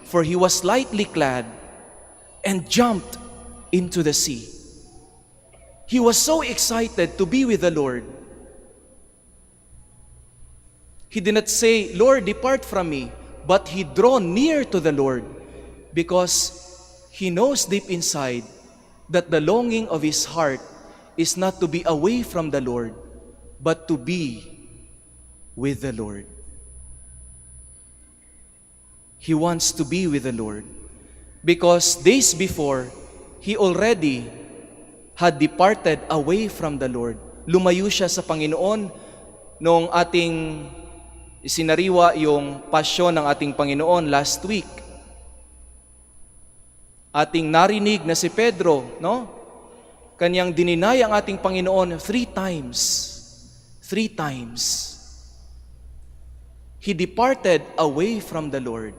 for he was lightly clad, and jumped into the sea. He was so excited to be with the Lord. He did not say, Lord, depart from me, but he drew near to the Lord because he knows deep inside that the longing of his heart is not to be away from the Lord, but to be with the Lord. He wants to be with the Lord because days before, he already had departed away from the Lord. Lumayo siya sa Panginoon nung ating isinariwa yung pasyon ng ating Panginoon last week. Ating narinig na si Pedro, no? Kanyang dininay ang ating Panginoon 3 times. 3 times. He departed away from the Lord.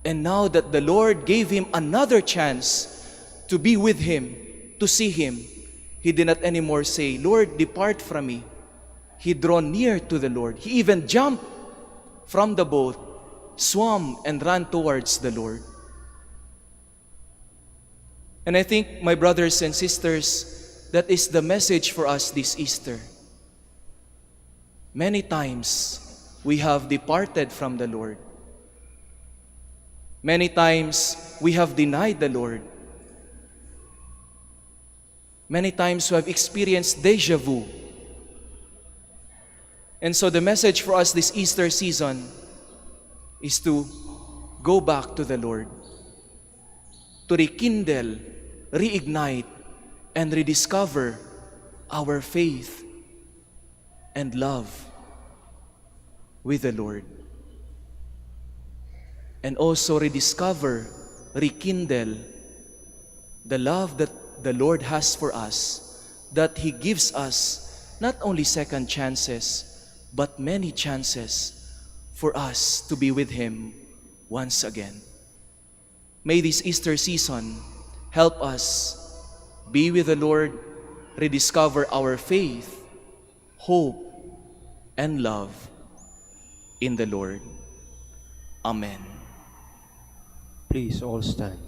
And now that the Lord gave him another chance to be with him, to see him, he did not anymore say, Lord, depart from me. He drew near to the Lord. He even jumped from the boat, swam, and ran towards the Lord. And I think, my brothers and sisters, that is the message for us this Easter. Many times, we have departed from the Lord. Many times, we have denied the Lord. Many times we have experienced deja vu. And so the message for us this Easter season is to go back to the Lord, to rekindle, reignite, and rediscover our faith and love with the Lord. And also rediscover, rekindle the love that the Lord has for us, that He gives us not only second chances, but many chances for us to be with Him once again. May this Easter season help us be with the Lord, rediscover our faith, hope, and love in the Lord. Amen. Please all stand.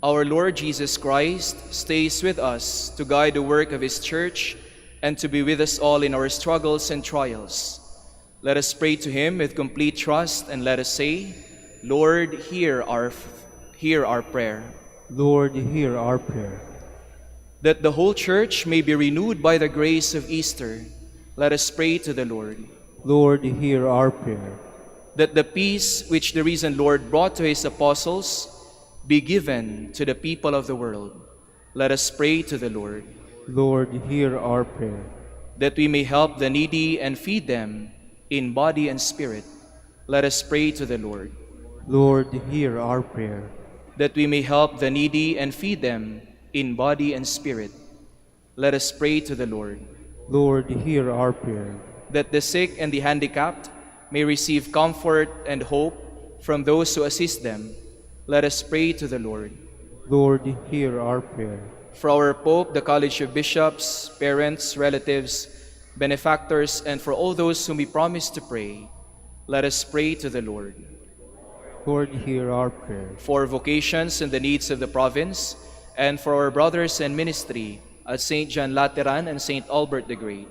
Our Lord Jesus Christ stays with us to guide the work of His church and to be with us all in our struggles and trials. Let us pray to Him with complete trust and let us say, Lord, hear our prayer. Lord, hear our prayer. That the whole church may be renewed by the grace of Easter, let us pray to the Lord. Lord, hear our prayer. That the peace which the risen Lord brought to His apostles be given to the people of the world. Let us pray to the Lord. Lord, hear our prayer. That we may help the needy and feed them in body and spirit. Let us pray to the Lord. Lord, hear our prayer. That we may help the needy and feed them in body and spirit. Let us pray to the Lord. Lord, hear our prayer. That the sick and the handicapped may receive comfort and hope from those who assist them. Let us pray to the Lord. Lord, hear our prayer. For our Pope, the College of Bishops, parents, relatives, benefactors, and for all those whom we promise to pray, let us pray to the Lord. Lord, hear our prayer. For vocations and the needs of the province, and for our brothers and ministry at St. John Lateran and St. Albert the Great,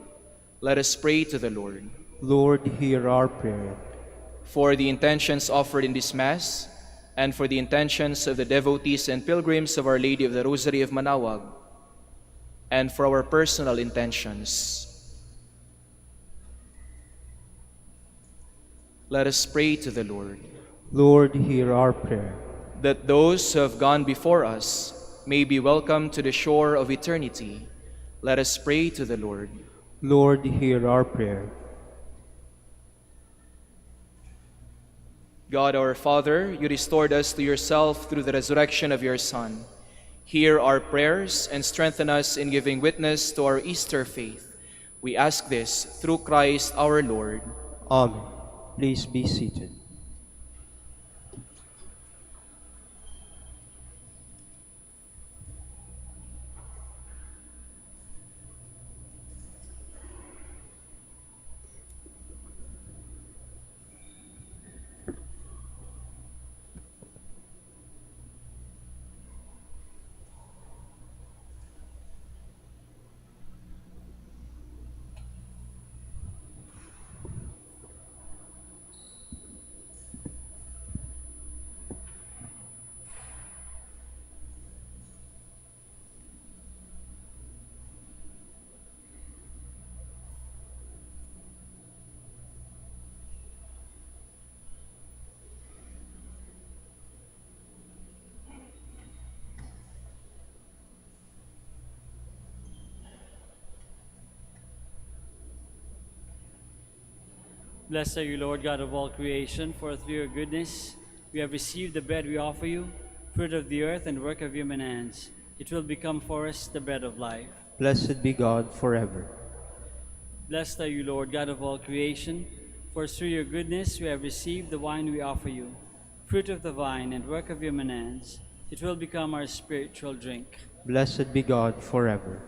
let us pray to the Lord. Lord, hear our prayer. For the intentions offered in this Mass, and for the intentions of the devotees and pilgrims of Our Lady of the Rosary of Manaoag, and for our personal intentions. Let us pray to the Lord. Lord, hear our prayer. That those who have gone before us may be welcomed to the shore of eternity, let us pray to the Lord. Lord, hear our prayer. God our Father, you restored us to yourself through the resurrection of your Son. Hear our prayers and strengthen us in giving witness to our Easter faith. We ask this through Christ our Lord. Amen. Please be seated. Blessed are you, Lord God of all creation, for through your goodness we have received the bread we offer you, fruit of the earth and work of human hands. It will become for us the bread of life. Blessed be God forever. Blessed are you, Lord God of all creation, for through your goodness we have received the wine we offer you, fruit of the vine and work of human hands. It will become our spiritual drink. Blessed be God forever.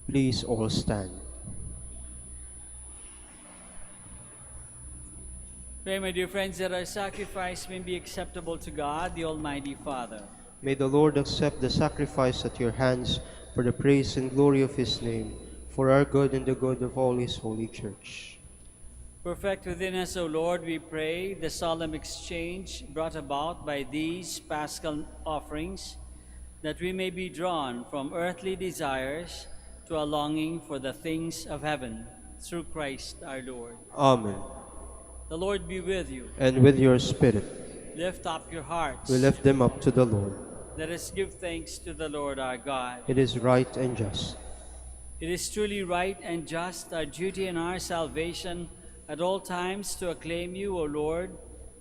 Please all stand. Pray, my dear friends, that our sacrifice may be acceptable to God, the Almighty Father. May the Lord accept the sacrifice at your hands for the praise and glory of his name, for our good and the good of all his holy church. Perfect within us, O Lord, we pray, the solemn exchange brought about by these paschal offerings, that we may be drawn from earthly desires to a longing for the things of heaven, through Christ our Lord. Amen. The Lord be with you. And with your spirit. Lift up your hearts. We lift them up to the Lord. Let us give thanks to the Lord our God. It is right and just. It is truly right and just, our duty and our salvation, at all times to acclaim you, O Lord,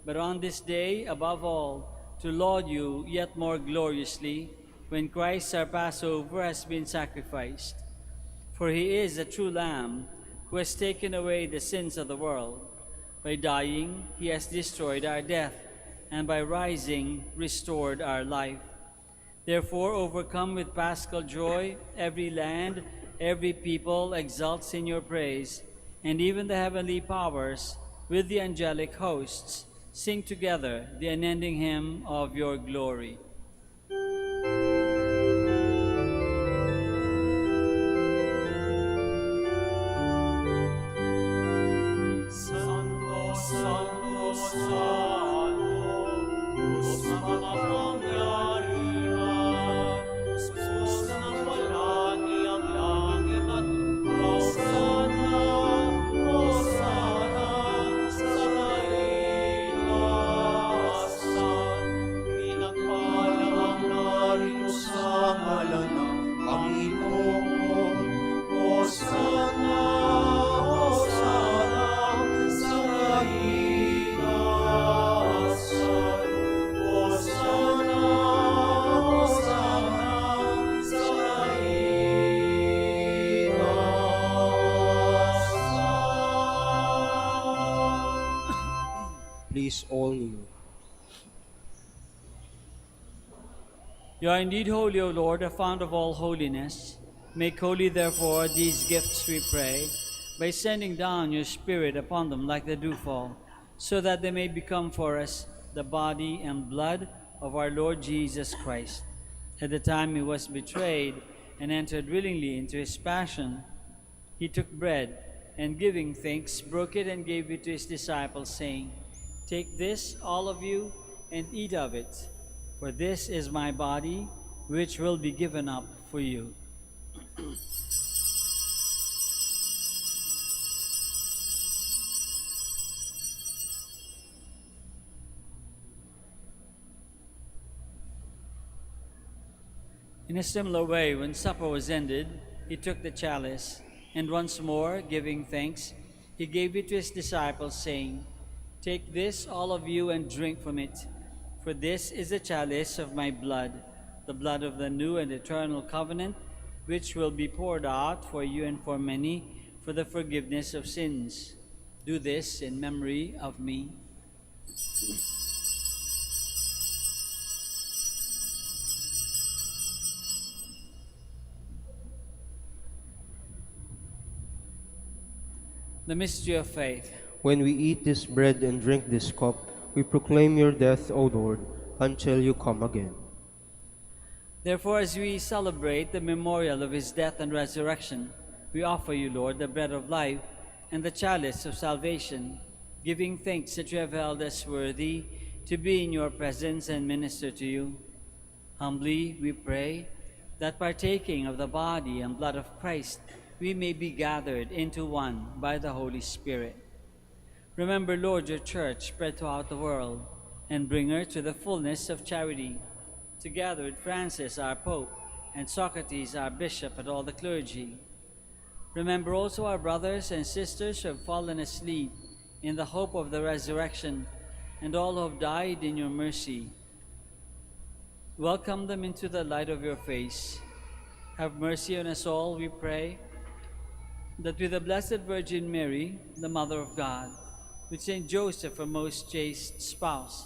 but on this day, above all, to laud you yet more gloriously, when Christ our Passover has been sacrificed. For he is a true Lamb, who has taken away the sins of the world. By dying, he has destroyed our death, and by rising, restored our life. Therefore, overcome with paschal joy, every land, every people exults in your praise, and even the heavenly powers, with the angelic hosts, sing together the unending hymn of your glory. Please all kneel. You are indeed holy, O Lord, a fount of all holiness. Make holy, therefore, these gifts, we pray, by sending down your Spirit upon them like the dewfall, so that they may become for us the body and blood of our Lord Jesus Christ. At the time he was betrayed and entered willingly into his passion, He took bread, and giving thanks, broke it and gave it to his disciples, saying, "Take this, all of you, and eat of it, for this is my body, which will be given up for you." In a similar way, when supper was ended, he took the chalice, and once more, giving thanks, he gave it to his disciples, saying, "Take this, all of you, and drink from it, for this is the chalice of my blood, the blood of the new and eternal covenant, which will be poured out for you and for many for the forgiveness of sins. Do this in memory of me." The mystery of faith. When we eat this bread and drink this cup, we proclaim your death, O Lord, until you come again. Therefore, as we celebrate the memorial of his death and resurrection, we offer you, Lord, the bread of life and the chalice of salvation, giving thanks that you have held us worthy to be in your presence and minister to you. Humbly we pray that, partaking of the body and blood of Christ, we may be gathered into one by the Holy Spirit. Remember, Lord, your church spread throughout the world, and bring her to the fullness of charity, together with Francis, our Pope, and Socrates, our Bishop, and all the clergy. Remember also our brothers and sisters who have fallen asleep in the hope of the resurrection, and all who have died in your mercy. Welcome them into the light of your face. Have mercy on us all, we pray, that with the Blessed Virgin Mary, the Mother of God, with Saint Joseph, her most chaste spouse,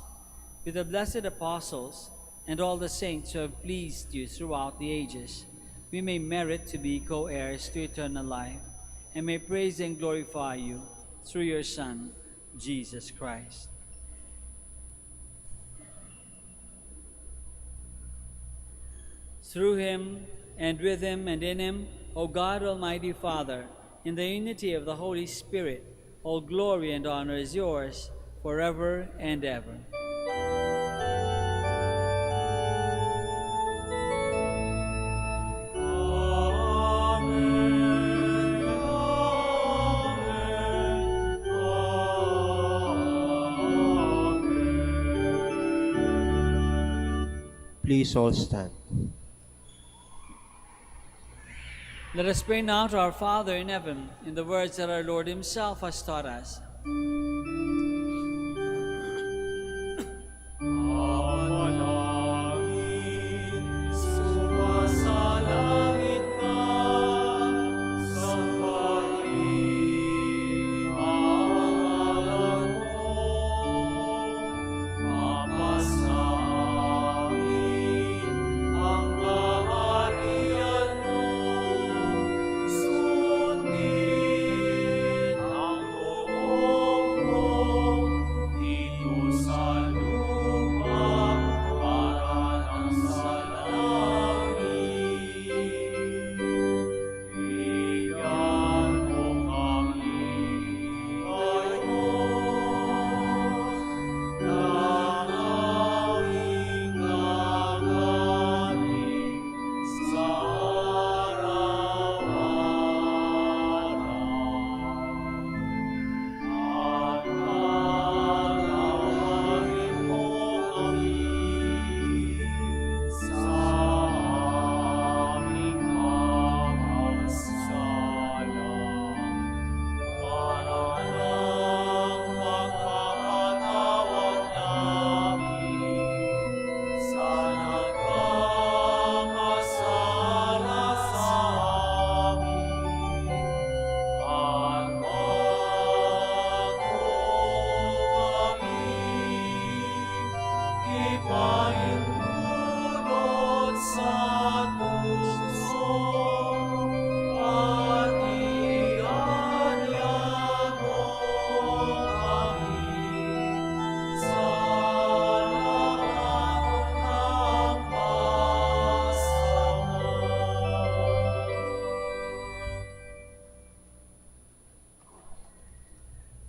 with the blessed apostles, and all the saints who have pleased you throughout the ages, we may merit to be co-heirs to eternal life, and may praise and glorify you through your Son, Jesus Christ. Through him, and with him, and in him, O God, Almighty Father, in the unity of the Holy Spirit, all glory and honor is yours forever and ever. Please all stand. Let us pray now to our Father in heaven in the words that our Lord himself has taught us.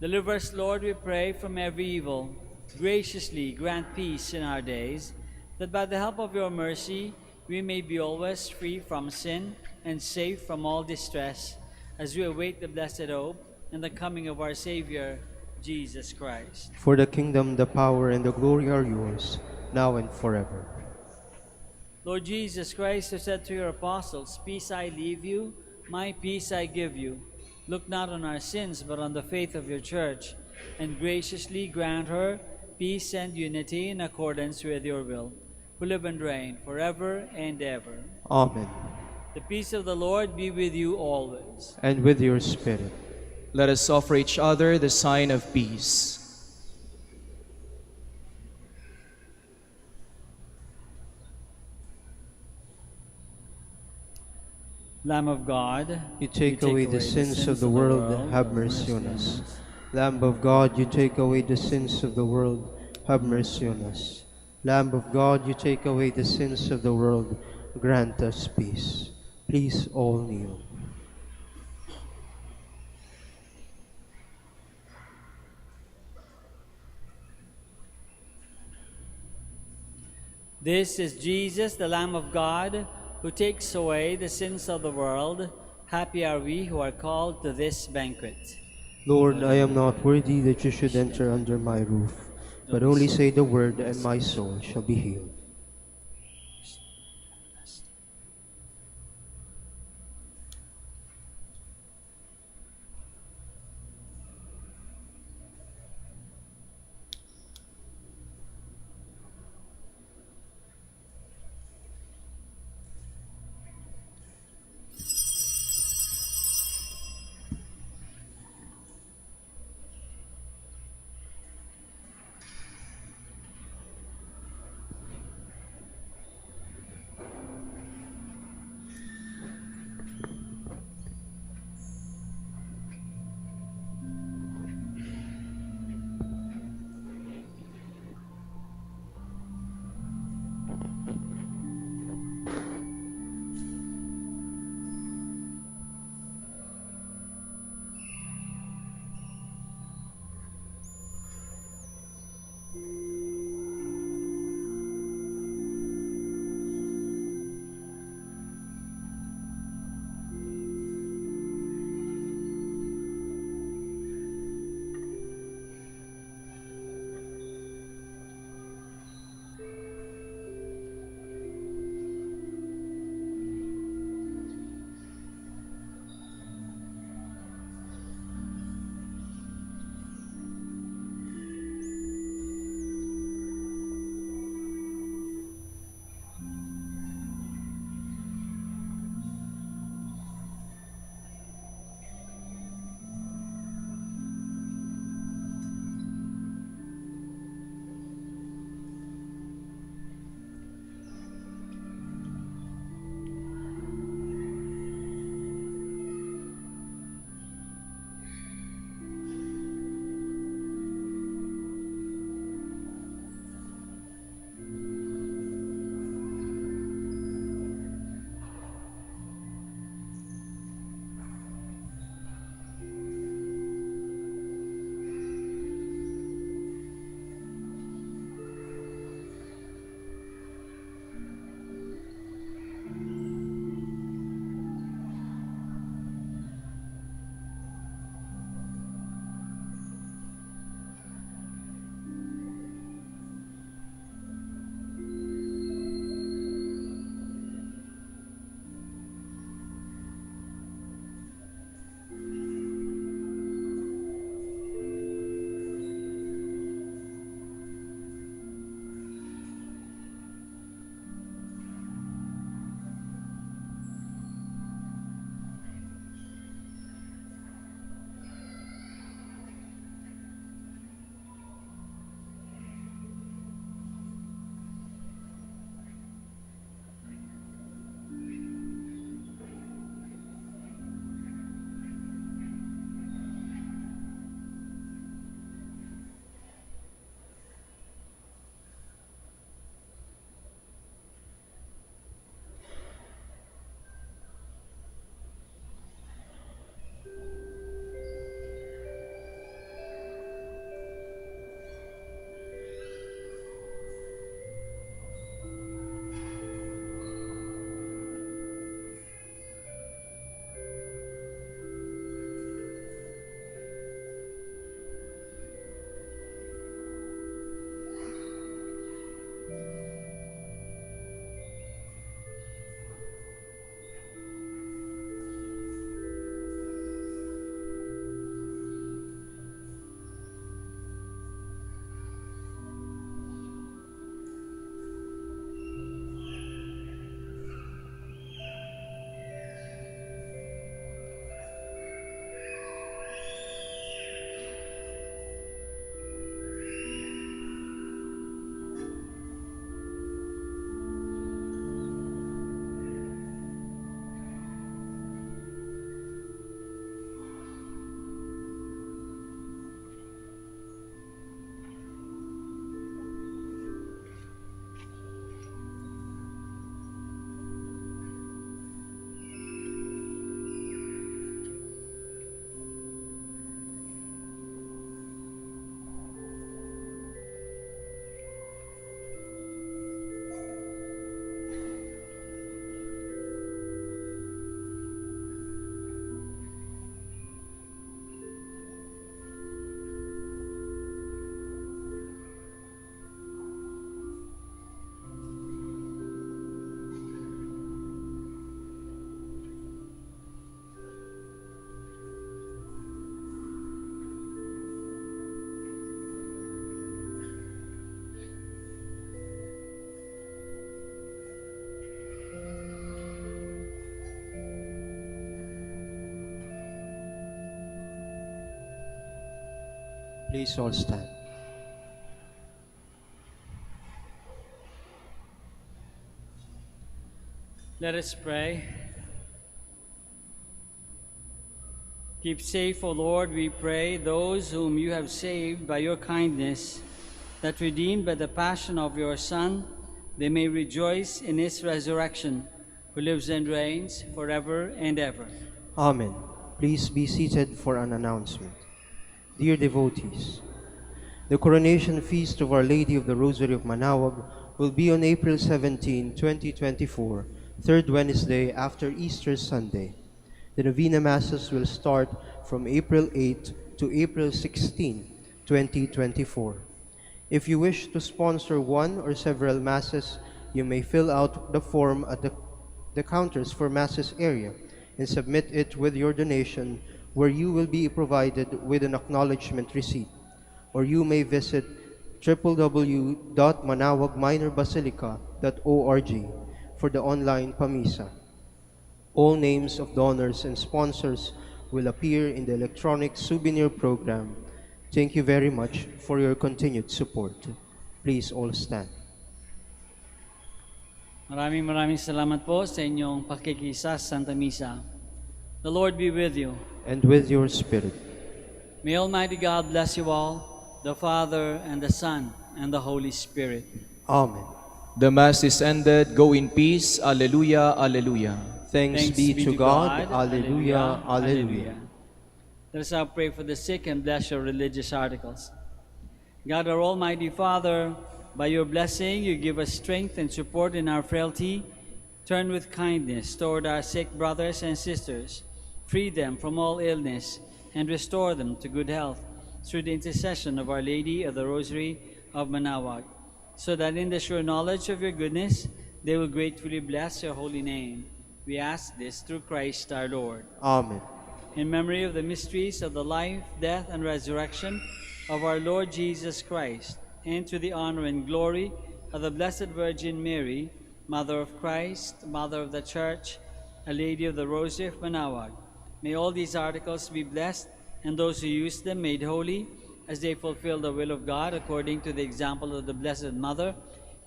Deliver us, Lord, we pray, from every evil. Graciously grant peace in our days, that by the help of your mercy we may be always free from sin and safe from all distress, as we await the blessed hope and the coming of our Savior, Jesus Christ. For the kingdom, the power, and the glory are yours, now and forever. Lord Jesus Christ, who said to your apostles, "Peace I leave you, my peace I give you," look not on our sins, but on the faith of your church, and graciously grant her peace and unity in accordance with your will, who live and reign forever and ever. Amen. The peace of the Lord be with you always. And with your spirit. Let us offer each other the sign of peace. Lamb of God, You take away the sins of the world, have mercy on us. Lamb of God, you take away the sins of the world, have mercy on us. Lamb of God, you take away the sins of the world, grant us peace. Please all kneel. this is Jesus, the Lamb of God, who takes away the sins of the world. Happy are we who are called to this banquet. Lord, I am not worthy that you should enter under my roof, but only say the word, and my soul shall be healed. Please all stand. Let us pray. Keep safe, O Lord, we pray, those whom you have saved by your kindness, that redeemed by the passion of your Son, they may rejoice in his resurrection, who lives and reigns forever and ever. Amen. Please be seated for an announcement. Dear devotees, the coronation feast of Our Lady of the Rosary of Manaoag will be on April 17, 2024, third Wednesday after Easter Sunday. The Novena Masses will start from April 8 to April 16, 2024. If you wish to sponsor one or several Masses, you may fill out the form at the counters for Masses area and submit it with your donation, where you will be provided with an acknowledgement receipt. Or you may visit www.manaoagminorbasilica.org for the online Pamisa. All names of donors and sponsors will appear in the electronic souvenir program. Thank you very much for your continued support. Please all stand. Maraming salamat po sa inyong pakikisa sa Santa Misa. The Lord be with you. And with your spirit. May Almighty God bless you all, the Father, and the Son, and the Holy Spirit. Amen. The Mass is ended. Go in peace. Alleluia, alleluia. Thanks be to God. Alleluia, alleluia. Let us now pray for the sick and bless your religious articles. God, our Almighty Father, by your blessing you give us strength and support in our frailty. Turn with kindness toward our sick brothers and sisters. Free them from all illness and restore them to good health through the intercession of Our Lady of the Rosary of Manaoag, so that in the sure knowledge of your goodness they will gratefully bless your holy name. We ask this through Christ our Lord. Amen. In memory of the mysteries of the life, death, and resurrection of our Lord Jesus Christ, and to the honor and glory of the Blessed Virgin Mary, Mother of Christ, Mother of the Church, a Lady of the Rosary of Manaoag, may all these articles be blessed, and those who use them made holy, as they fulfill the will of God according to the example of the Blessed Mother,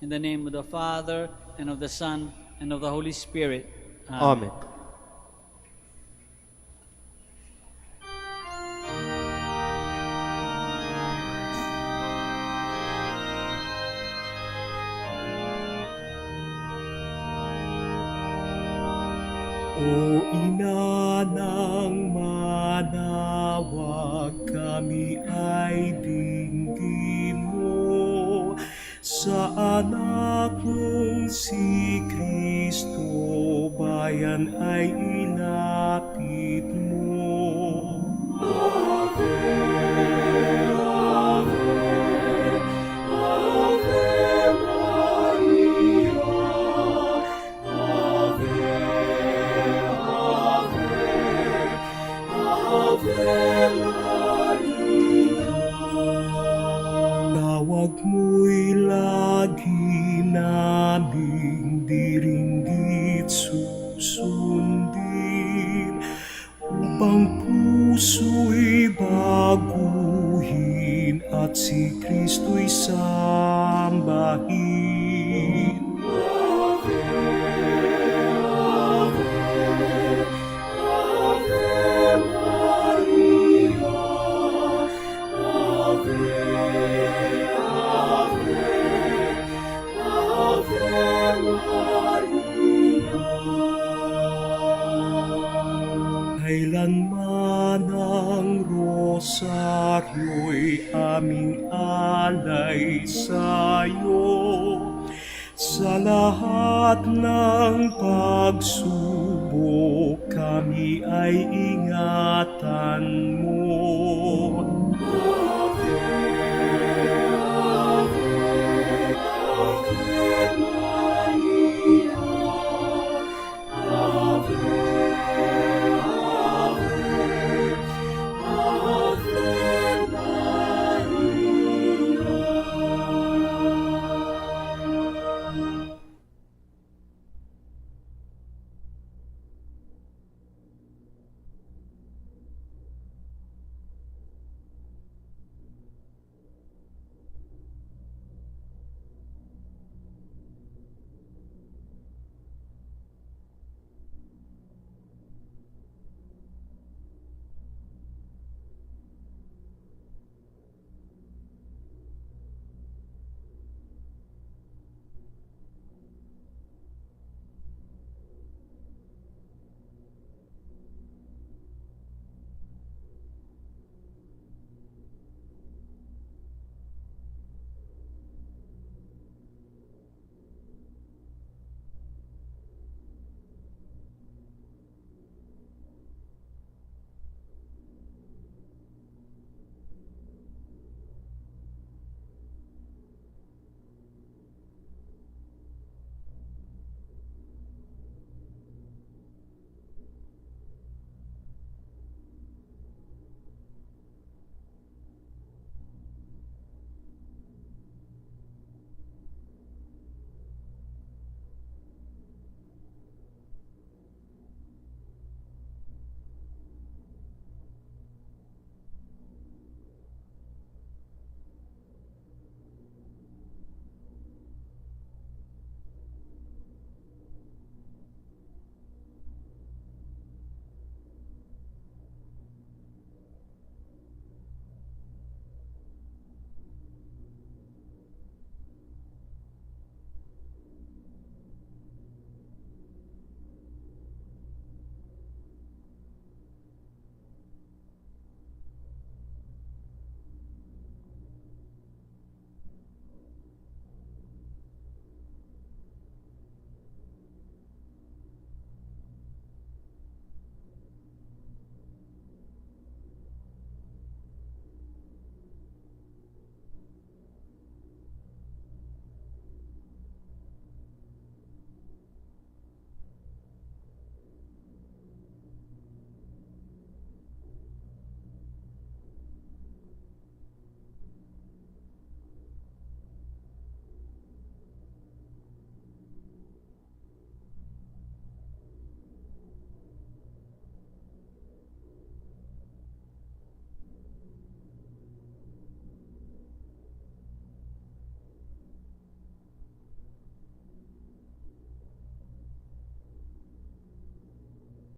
in the name of the Father, and of the Son, and of the Holy Spirit. Amen. O Ina ng Manaoag, kami ay dinggin mo sa anak mong si Kristo, bayan ay ilapit mo. Ave, Ave, Ave Maria, Ave, Ave Maria. Tawag mo'y lagi naming diringgit susundin, upang puso'y baguhin at si Kristo'y sambahin. Ave, Ave, Ave Maria, Ave, Ave, Ave Maria. Kailanman ang rosaryo'y aming alay sa'yo, sa lahat ng pagsubok kami ay ingatan mo.